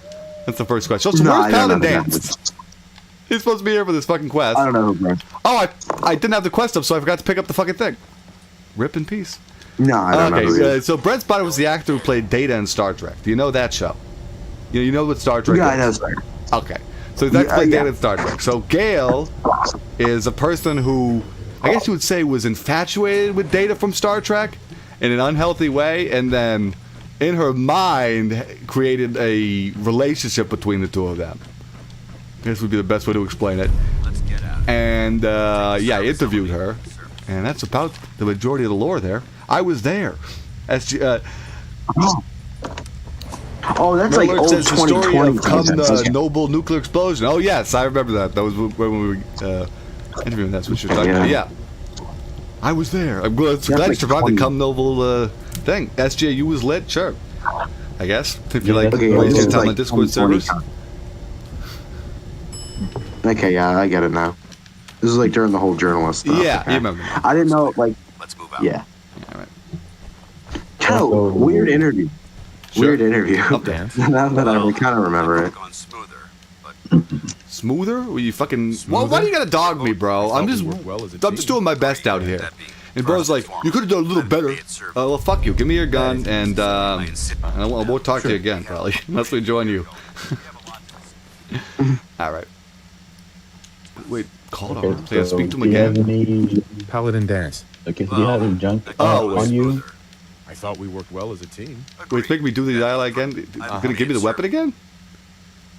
That's the first question. So No, where's I don't Paladin know. Dance? He's supposed to be here for this fucking quest. I don't know who Brent. Oh, I didn't have the quest up, so I forgot to pick up the fucking thing. Rip in peace. No, I don't know who he Okay, is. so Brent Spiner was the actor who played Data in Star Trek. Do you know that show? You know what Star Trek Yeah, is? I know. Sorry. Okay. So he's actually played Yeah. Data in Star Trek. So Gale is a person who, I guess you would say, was infatuated with Data from Star Trek in an unhealthy way, and then in her mind created a relationship between the two of them. I guess would be the best way to explain it. Let's get out. And yeah, I interviewed her, and that's about the majority of the lore there. I was there. Oh, that's like Alert old says the story 2020. of Come content. Noble Nuclear Explosion. Oh yes, I remember that. That was when we were interviewing. That's what you're talking about. Yeah, I was there. I'm glad you like survived the 20. Come Noble thing. SJU was lit. Sure, I guess if you like Okay, wasting this is time on like Discord 2020 servers. content. Okay, yeah, I get it now. This is like during the whole journalist stuff. Yeah, okay. you remember. I didn't know, like, Let's move out. yeah. All right. Kind of weird interview. Sure. Weird interview. Up there. Now that I kind of remember it. Gone smoother, but Smoother? Were you fucking? Well, why do you gotta dog me, bro? I'm just doing my best out here. And bro's like, you could have done a little better. Well, fuck you. Give me your gun, and I won't talk to you again, probably, unless we join you. All right. Wait, call it on. So speak to him do you have again. any? Paladin Dance. Okay, so do you have any junk Oh, on you? I thought we worked well as a team. Wait, it's making me do the dialogue again. You're gonna give me the weapon again?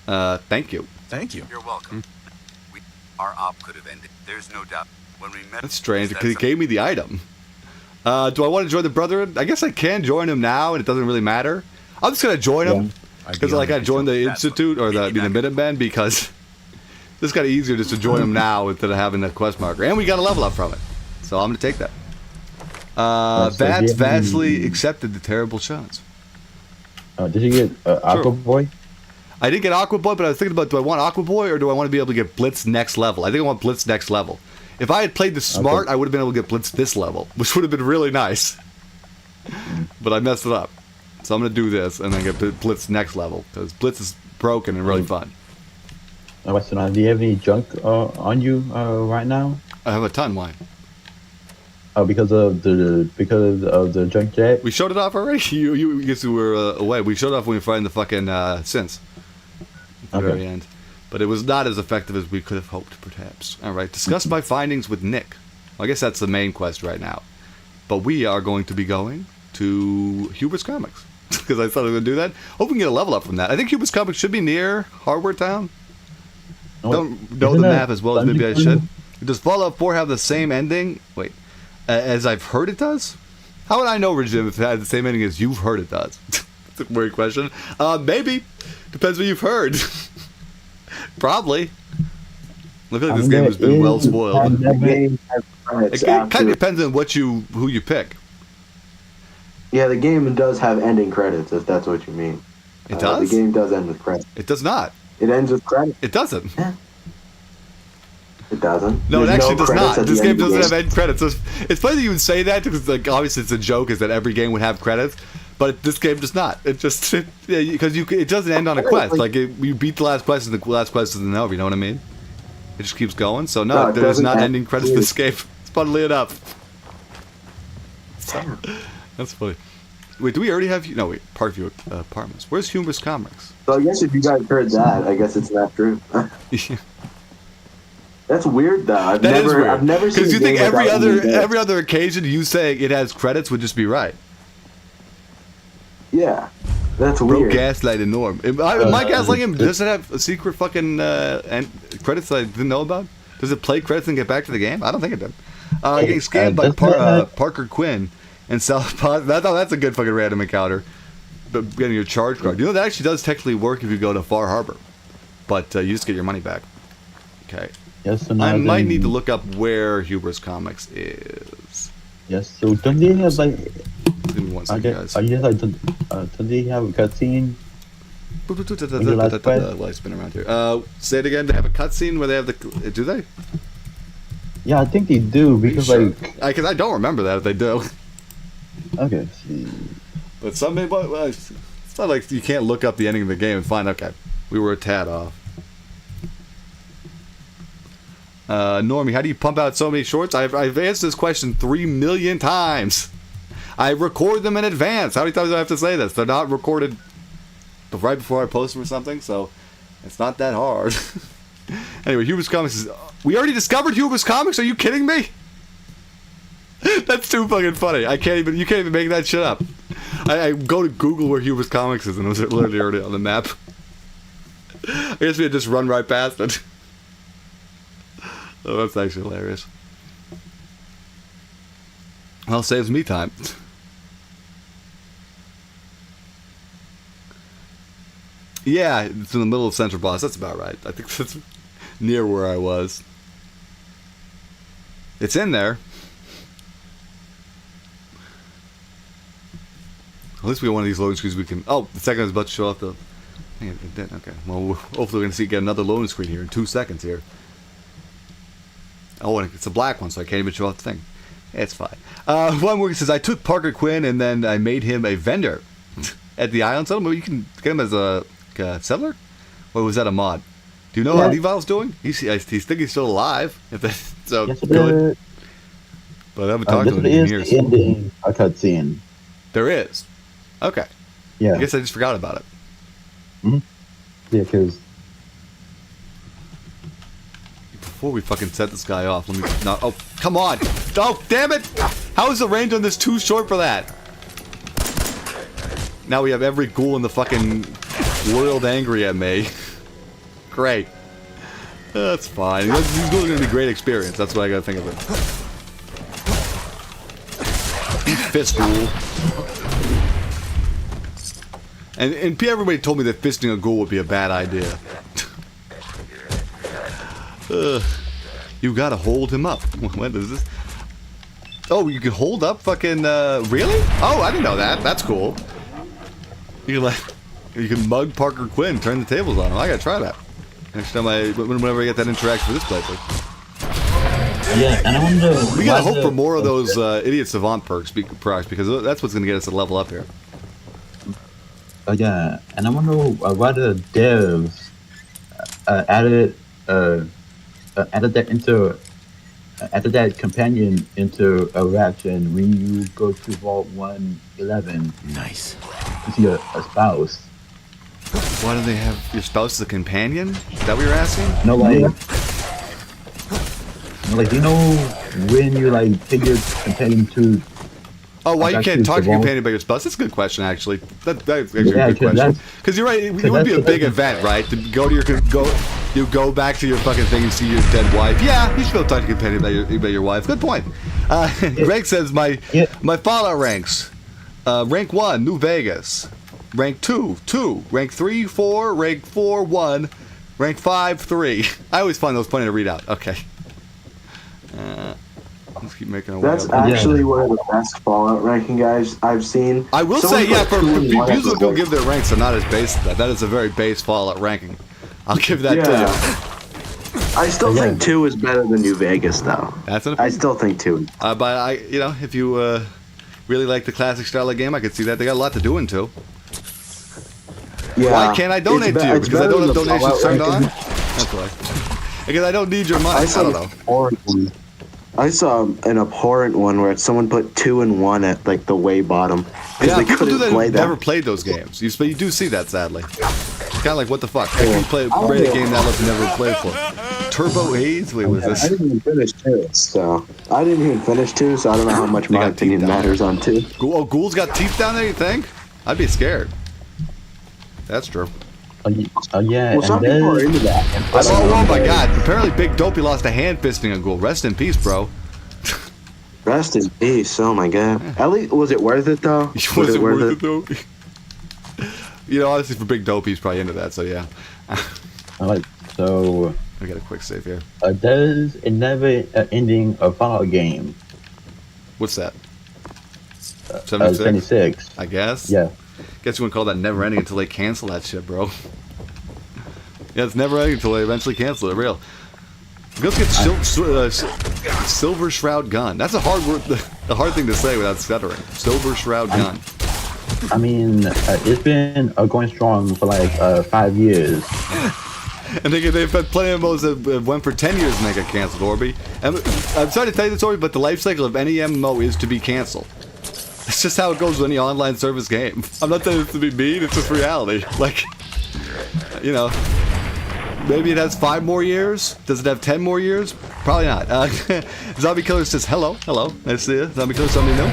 Thank you. Thank you. you're welcome. Our op could have ended. There's no doubt. When we met, That's strange he said because he gave me the item. Do I want to join the Brotherhood? I guess I can join him now, and it doesn't really matter. I'm just gonna join him because like I joined the Institute or the Minutemen because this got easier just to join him now instead of having the quest marker, and we got a level up from it. So I'm gonna take that. Vats vastly accepted the terrible shots. Did you get Aqua Boy? I did get Aqua Boy, but I was thinking about, do I want Aqua Boy or do I want to be able to get Blitz next level? I think I want Blitz next level. If I had played this smart, I would have been able to get Blitz this level, which would have been really nice. But I messed it up. So I'm going to do this and then get Blitz next level, because Blitz is broken and really fun. So do you have any junk on you right now? I have a ton. Why? Because of the junk jet? We showed it off already? You guess we were away. We showed it off when we were fighting the fucking synths. At the very end. But it was not as effective as we could have hoped, perhaps. Alright, discuss my findings with Nick. Well, I guess that's the main quest right now. But we are going to be going to Hubris Comics. Because I thought I was going to do that. Hope we can get a level up from that. I think Hubris Comics should be near Hardware Town. Don't know the map as well as maybe I should. Does Fallout 4 have the same ending? Wait. As I've heard it does? How would I know, Regime, if it had the same ending as you've heard it does? That's a weird question. Maybe. Depends what you've heard. Probably. Look like this game has been well spoiled. It kind of depends on who you pick. Yeah, the game does have ending credits, if that's what you mean. It does? The game does end with credits. It does not. It ends with credits. It doesn't. Yeah. It doesn't. No, it There's actually does credits not. at This the game end of the doesn't have end credits. So it's funny that you would say that because, like, obviously it's a joke is that every game would have credits, but this game does not. It just because it doesn't end on a quest. Like you beat the last quest and the last quest isn't over. You know what I mean? It just keeps going. So no, it there's doesn't not end. ending credits to this game. Funnily enough. Damn. That's funny. Wait, do we already have? No, wait. Parkview Apartments. Where's Hubris Comics? So I guess if you guys heard that, I guess it's not true. That's weird, though. I've That is weird. never seen. Because you a think game without every other occasion you saying it has credits would just be right. Yeah, that's Bro, weird. gaslighting Norm. My gaslighting does it have a secret fucking and credits that I didn't know about? Does it play credits and get back to the game? I don't think it did. Getting scammed by Parker Quinn and South Pod. I thought that's a good fucking random encounter. But getting your charge card. You know that actually does technically work if you go to Far Harbor, but you just get your money back. Okay. Yes, so I might need to look up where Hubris Comics is. Yes, so don't they have like? Give me one second, guys. I guess don't they have a cutscene? Well, I spin around here. Say it again. They have a cutscene where they have the. Do they? Yeah, I think they do because Sure. Because I don't remember that if they do. Okay. See. But some well, it's not like you can't look up the ending of the game and find. Okay, we were a tad off. Normie, how do you pump out so many shorts? I've answered this question 3 million times. I record them in advance. How many times do I have to say this? They're not recorded right before I post them or something, so it's not that hard. Anyway, Hubris Comics is... We already discovered Hubris Comics? Are you kidding me? That's too fucking funny. You can't even make that shit up. I go to Google where Hubris Comics is and it was literally already on the map. I guess we had just run right past it. Oh, that's actually hilarious. Well, saves me time. Yeah, it's in the middle of Central Boss. That's about right. I think that's near where I was. It's in there. At least we have one of these loading screens we can... Oh, the second I was about to show off the... Okay, well, hopefully we're going to get another loading screen here in 2 seconds here. Oh, and it's a black one, so I can't even show off the thing. It's fine. One more says, I took Parker Quinn and then I made him a vendor at the island settlement. You can get him as a settler? Or was that a mod? Do you know how Levi's doing? I think he's still alive. If that's so yes, good. But I haven't talked to him in years. The ending a cutscene. There is. Okay. Yeah. I guess I just forgot about it. Mm-hmm. Yeah, because... Before we fucking set this guy off, let me not... Oh, come on! Oh, damn it! How is the range on this too short for that? Now we have every ghoul in the fucking world angry at me. Great. That's fine. These ghouls are going to be great experience. That's what I got to think of it. Fist ghoul. And everybody told me that fisting a ghoul would be a bad idea. You gotta hold him up. What is this? Oh, you can hold up fucking, really? Oh, I didn't know that. That's cool. You can mug Parker Quinn, turn the tables on him. I gotta try that. Next time whenever I get that interaction with this playthrough. Yeah, and I wonder... We gotta hope for more of those idiot savant perks because that's what's gonna get us to level up here. Yeah, and I wonder why the devs added that companion interaction when you go to Vault 111. Nice. To see a spouse. Why do they have your spouse as a companion? Is that what you're asking? No, like you know when you like take your companion to... Oh, why you can't talk to your companion about your spouse? That's a good question, actually. That's actually a good question. Because you're right, it would be a big event, right? To go to you go back to your fucking thing and see your dead wife. Yeah, you should be able to talk to your companion about your wife. Good point. Greg says my Fallout ranks. Rank 1, New Vegas. Rank 2, 2. Rank 3, 4. Rank 4, 1. Rank 5, 3. I always find those funny to read out. Okay. Let's keep making our way That's up. actually one of the best Fallout ranking guys I've seen. I will say, yeah, for people who give their ranks are not as base as that. That is a very base Fallout ranking. I'll give that to you. I still think 2 is better than New Vegas, though. That's an I still think 2. But if you really like the classic style of game, I could see that they got a lot to do in 2. Yeah. Why can't I donate to you? Because I don't have donations turned on? That's why. Because I don't need your money. I don't know. I saw an abhorrent one where someone put 2 and 1 at like the way bottom. Yeah, they people do that. Play Never played those games. But you do see that, sadly. It's kind of like, what the fuck? How can you play a game that I've never played for? Turbo AIDS? Wait, what is this? I didn't even finish 2, so I don't know how much my opinion matters on 2. Oh, ghouls got teeth down there, you think? I'd be scared. That's true. Yeah. Well, some people are into that. Oh my god. Apparently Big Dopey lost a hand fisting a ghoul. Rest in peace, bro. Rest in peace. Oh my god. At least, was it worth it though? Was it worth it though? Obviously for Big Dopey, he's probably into that, so yeah. So... I got a quick save here. Does it never ending a Fallout game? What's that? 76? 76. I guess? Yeah. Guess you wouldn't call that never ending until they cancel that shit, bro. Yeah, it's never ending until they eventually cancel it, real. Let's get Silver Shroud Gun. That's a hard word, a hard thing to say without stuttering. Silver Shroud Gun. I mean, it's been going strong for like 5 years. And they've had plenty of MMOs that went for 10 years and they got canceled, Orby. And I'm sorry to tell you this, Orby, but the life cycle of any MMO is to be canceled. It's just how it goes with any online service game. I'm not saying it's to be mean, it's just reality. Like, maybe it has 5 more years? Does it have 10 more years? Probably not. Zombie Killer says, hello. Nice to see you. Zombie Killer, somebody new?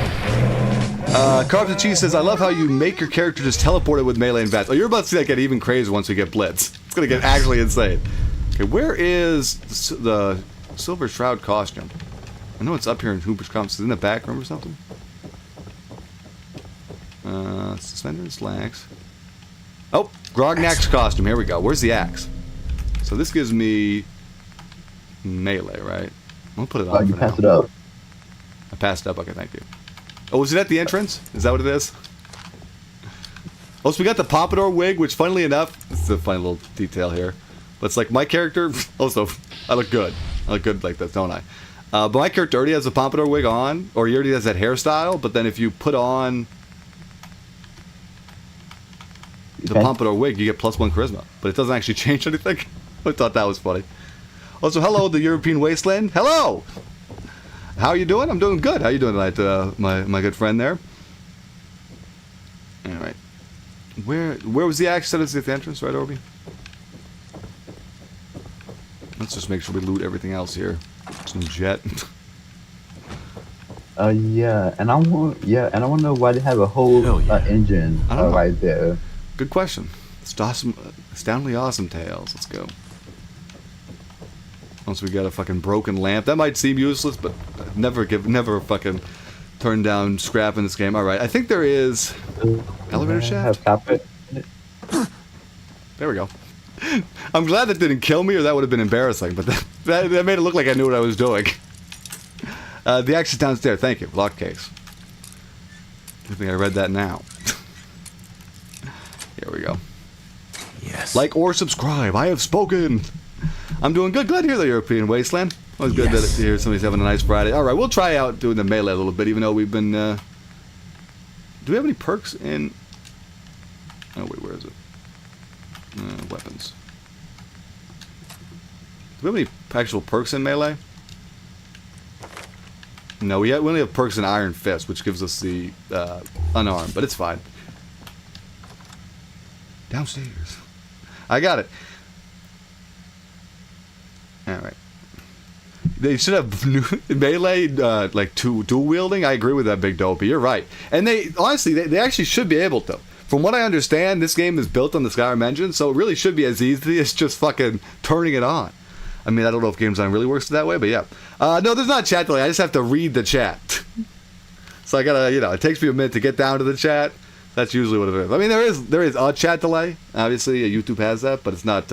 Carbs and Cheese says, I love how you make your character just teleported with melee and bats. Oh, you're about to see that get even crazier once we get Blitz. It's going to get actually insane. Okay, where is the Silver Shroud costume. I know it's up here in Hooper's Comics. Is it in the back room or something? Suspenders, slacks. Oh, Grognak's costume. Here we go. Where's the axe? So this gives me melee, right? I'll put it on. You for passed now. it up. I passed it up. Okay, thank you. Oh, was it at the entrance? Is that what it is? Oh, so we got the pompadour wig, which, funnily enough, it's a funny little detail here. But it's like my character. Also, I look good. I look good like this, don't I? But my character already has a pompadour wig on, or he already has that hairstyle. But then if you put on the pompadour wig, you get +1 charisma. But it doesn't actually change anything. I thought that was funny. Also, hello, the European Wasteland. Hello! How are you doing? I'm doing good. How you doing tonight, my good friend there? Alright. Where was the axe? Set us at the entrance, right, Orby? Let's just make sure we loot everything else here. Some jet. Yeah, and I want to know why they have a whole engine I don't know. right there. Good question. It's awesome, astoundingly awesome tales. Let's go. Once we got a fucking broken lamp, that might seem useless, but never fucking turn down scrap in this game. All right, I think there is elevator shaft. Have carpet in it? There we go. I'm glad that didn't kill me, or that would have been embarrassing. But that made it look like I knew what I was doing. The axe is downstairs. Thank you. Lock case. I think I read that now. Here we go. Yes. Like or subscribe. I have spoken. I'm doing good. Glad to hear the European Wasteland. Always good to hear somebody's having a nice Friday. All right, we'll try out doing the melee a little bit, even though we've been. Do we have any perks in? Oh wait, where is it? Weapons. Do we have any actual perks in melee? No, we only have perks in Iron Fist, which gives us the unarmed, but it's fine. Downstairs. I got it. Alright. They should have melee, like dual wielding. I agree with that, Big Dopey. You're right. And honestly, they actually should be able to. From what I understand, this game is built on the Skyrim engine, so it really should be as easy as just fucking turning it on. I mean, I don't know if Game Design really works that way, but yeah. No, there's not chat delay. I just have to read the chat. So I gotta, it takes me a minute to get down to the chat. That's usually what it is. I mean, there is a chat delay. Obviously, YouTube has that, but it's not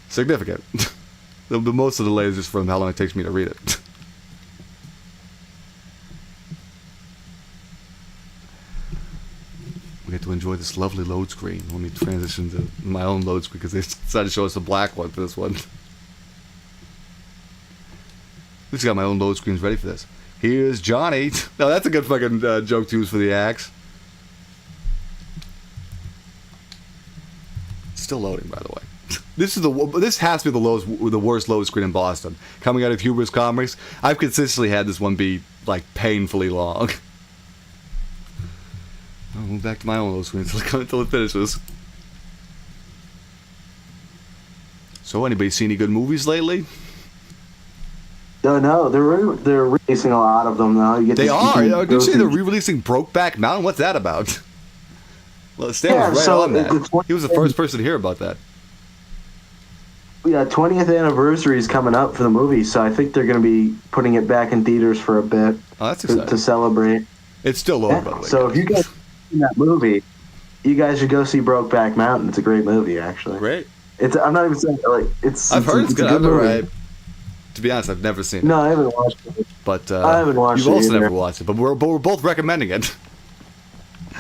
significant. the most of the delay is just from how long it takes me to read it. We get to enjoy this lovely load screen. Let me transition to my own load screen because they decided to show us a black one for this one. At least I got my own load screens ready for this. Here's Johnny. No, that's a good fucking joke to use for the axe. Still loading, by the way. This has to be the worst load screen in Boston. Coming out of Hubris Comics, I've consistently had this one be like painfully long. I'll move back to my own load screen until it finishes. So, anybody seen any good movies lately? No, they're releasing a lot of them now. They are. Did you say they're re-releasing Brokeback Mountain? What's that about? Well, Stan was right on that. He was the first person to hear about that. Yeah, 20th anniversary is coming up for the movie, so I think they're going to be putting it back in theaters for a bit. Oh, that's exciting. To celebrate. It's still over, by the way. So if you guys have seen that movie, you guys should go see Brokeback Mountain. It's a great movie, actually. Great. I'm not even saying it's. I've heard it's good. A good movie. To be honest, I've never seen it. No, I haven't watched it. But I haven't watched it. You've also either. never watched it, but we're both recommending it.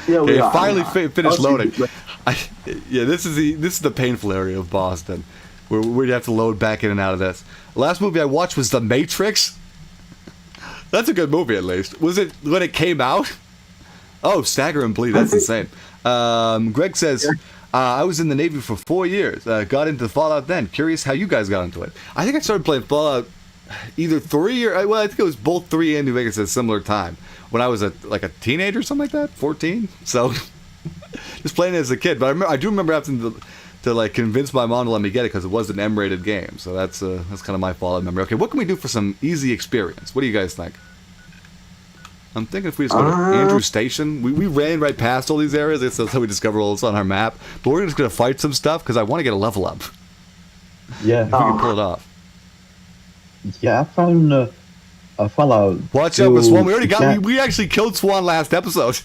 Yeah, we are. Finally finished loading. This is the painful area of Boston, where we'd have to load back in and out of this. The last movie I watched was The Matrix. That's a good movie, at least. Was it when it came out? Oh, Stagger and Bleed. That's insane. Greg says, I was in the Navy for 4 years. Got into Fallout then. Curious how you guys got into it. I think I started playing Fallout either 3 or... Well, I think it was both 3 and New Vegas at a similar time. When I was a teenager or something like that. 14. So, just playing it as a kid. But I do remember having to convince my mom to let me get it because it was an M-rated game. So that's kind of my Fallout memory. Okay, what can we do for some easy experience? What do you guys think? I'm thinking if we just go to Andrew Station, we ran right past all these areas. That's how we discovered all this on our map. But we're just going to fight some stuff because I want to get a level up. Yeah. If we can pull it off. Yeah, I found a Fallout. Watch out for Swan. We already Yeah. we actually killed Swan last episode.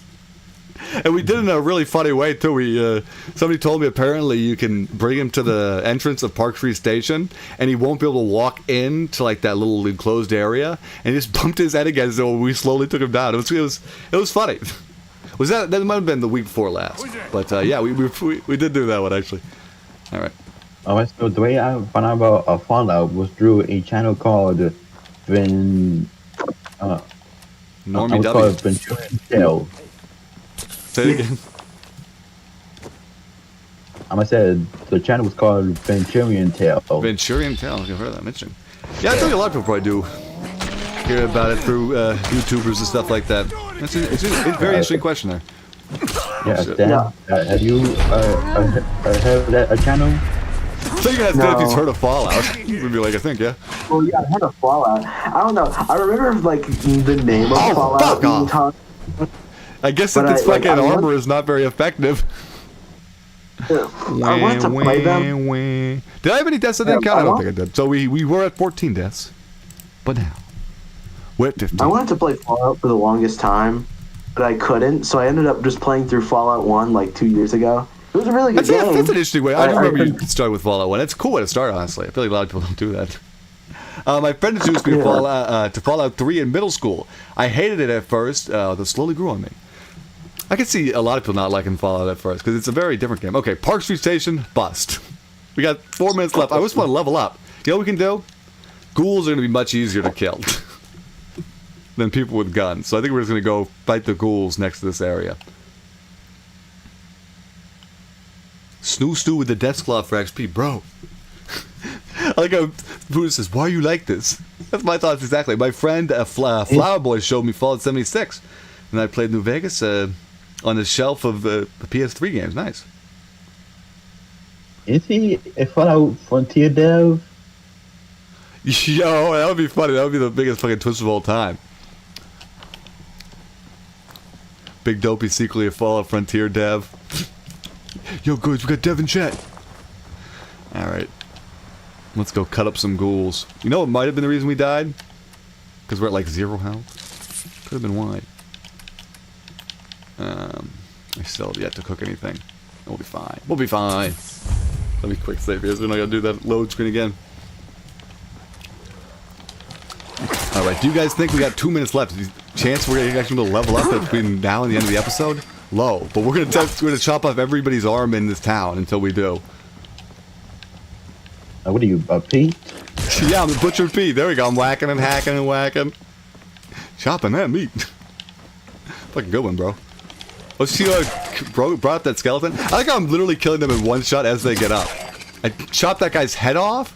And we did it in a really funny way too. We somebody told me apparently you can bring him to the entrance of Park Street Station, and he won't be able to walk into like that little enclosed area. And he just bumped his head against it. We slowly took him down. It was funny. Was that might have been the week before last? But yeah, we did do that one actually. All right. Alright, so the way I found out about Fallout was through a channel called Vin. Normie I was W. called Venturian Tale. Say it again. I said the channel was called Venturian Tale. Venturian Tale. I've heard that mentioned. Yeah, I think a lot of people probably do hear about it through YouTubers and stuff like that. It's a very interesting question there. Yeah, Dan, have you heard of that channel? So you can ask Dan if he's heard of Fallout. We'd be like, I think, yeah. Well, yeah, I had a Fallout. I don't know. I remember like the name of Fallout fuck being off. talked. I guess that But this I- like, fucking I armor is not very effective. I wanted to play them. Did I have any deaths I didn't Yeah, count? I don't I think I did. So we were at 14 deaths. But now, we're at 15. I wanted to play Fallout for the longest time, but I couldn't. So I ended up just playing through Fallout 1 like 2 years ago. It was a really good game. That's an interesting way. I do remember you think- started with Fallout 1. It's a cool way to start, honestly. I feel like a lot of people don't do that. My friend introduced me to Fallout 3 in middle school. I hated it at first. That slowly grew on me. I can see a lot of people not liking Fallout at first because it's a very different game. Okay, Park Street Station, bust. We got 4 minutes left. I just want to level up. You know what we can do? Ghouls are going to be much easier to kill than people with guns. So I think we're just going to go fight the ghouls next to this area. Snoo Stew with the death claw for XP. Bro. I like how Buddha says, why are you like this? That's my thoughts exactly. My friend Flower Boy showed me Fallout 76. And I played New Vegas on the shelf of the PS3 games. Nice. Is he a Fallout Frontier dev? Yo, that would be funny. That would be the biggest fucking twist of all time. Big Dopey secretly a Fallout Frontier dev. Yo, goods, we got Dev in chat. Alright. Let's go cut up some ghouls. You know what might have been the reason we died? Because we're at like 0 health. Could have been why. I still have yet to cook anything. We'll be fine. We'll be fine. Let me quick save here so we're not going to do that load screen again. Alright, do you guys think we got 2 minutes left? Is the chance we're actually going to level up between now and the end of the episode? Low. But we're going to chop off everybody's arm in this town until we do. What are you, Pete? Yeah, I'm the Butcher Pete. There we go. I'm whacking and hacking and whacking. Chopping that meat. Fucking good one, bro. Let's see how I brought up that skeleton. I like how I'm literally killing them in one shot as they get up. I chopped that guy's head off.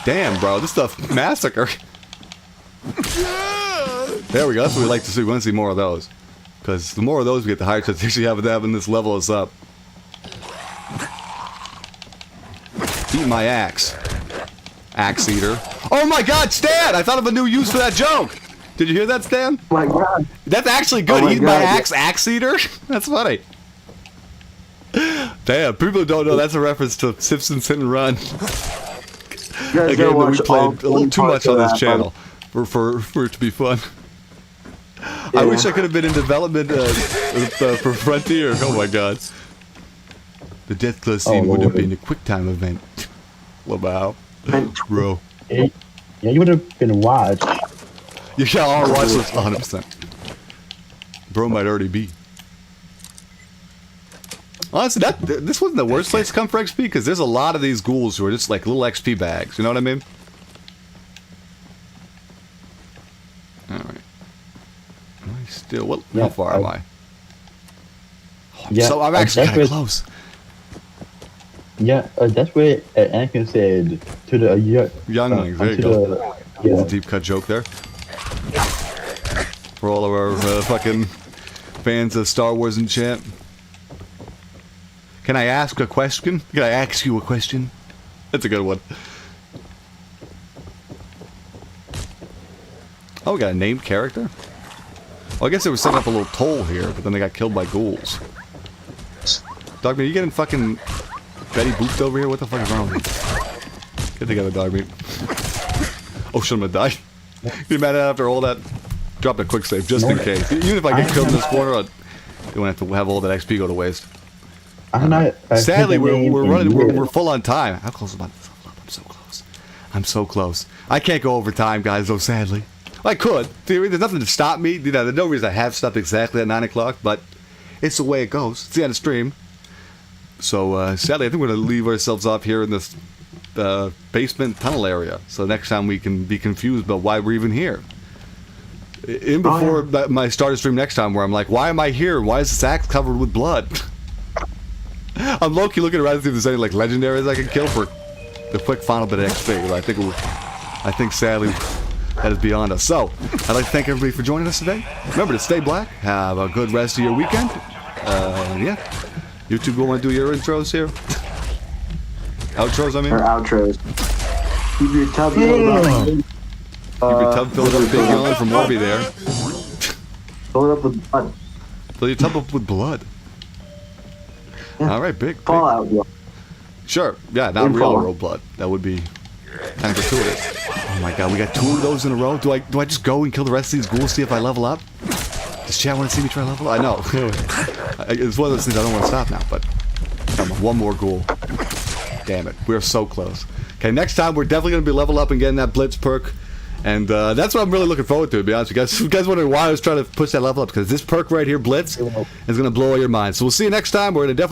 Damn, bro. This stuff massacre. There we go. That's what we like to see. We want to see more of those. Because the more of those we get, the higher chance we actually have of having this level us up. Eat my axe. Axe eater. Oh my god, Stan! I thought of a new use for that joke! Did you hear that, Stan? Oh my god. That's actually good. Oh my Eat my God, axe, axe eater? That's funny. Damn, people who don't know that's a reference to Simpsons Hit and Run. You guys A gotta game that we watch all played a little too much parts of on this that, channel for it to be fun. I wish I could have been in development for Frontier. Oh my god. The Death Claw scene would have been a quick time event. Wow. Bro. Yeah, you would have been watched. Yeah, our watch list 100%. Bro might already be. Honestly, this wasn't the worst place to come for XP, because there's a lot of these ghouls who are just like little XP bags. You know what I mean? Alright. Still, how far am I? Oh, Yeah, so I'm actually kind of that's close. Yeah, that's where Anakin said to the Younglings, there you go. Little deep cut joke there. For all of our fucking fans of Star Wars in chat. Can I ask a question? Can I ask you a question? That's a good one. Oh, we got a named character? Oh, I guess they were setting up a little toll here, but then they got killed by ghouls. Dogmeat, you getting fucking Betty booped over here? What the fuck is wrong with you? Get together, Dogmeat. Oh, should have died. Can you imagine after all that? Drop a quick save just in case. Even if I get killed in this corner, you won't have to have all that XP go to waste. I'm not. Sadly, we're full on time. How close am I? I'm so close. I'm so close. I can't go over time, guys. Though sadly, I could. There's nothing to stop me. You know, there's no reason I have stopped exactly at 9 o'clock, but it's the way it goes. It's the end of stream. So sadly, I think we're gonna leave ourselves off here in this basement tunnel area. So next time we can be confused about why we're even here. In before my starter stream next time, where I'm like, why am I here? Why is this axe covered with blood? I'm low-key looking around to see if there's any like legendaries I can kill for the quick final bit of XP. But I think sadly that is beyond us. So I'd like to thank everybody for joining us today. Remember to stay black. Have a good rest of your weekend. Yeah. You two want to do your intros here? Outros, I mean. Or outros. Keep your tub filled up. Keep your tub filled up with big yawn from Orby there. Fill it up with blood. Fill your tub up with blood. Yeah. All right, big. Fallout blood. Sure. Yeah, not real road blood. That would be kind of gratuitous. Oh my god, we got 2 of those in a row. Do I just go and kill the rest of these ghouls, see if I level up? Does chat want to see me try to level up? I know. It's one of those things I don't want to stop now, but come on, one more ghoul. Damn it, we're so close. Okay, next time we're definitely going to be level up and getting that Blitz perk. And that's what I'm really looking forward to be honest with you guys. You guys wondering why I was trying to push that level up, because this perk right here, Blitz, is going to blow all your minds. So we'll see you next time. We're going to definitely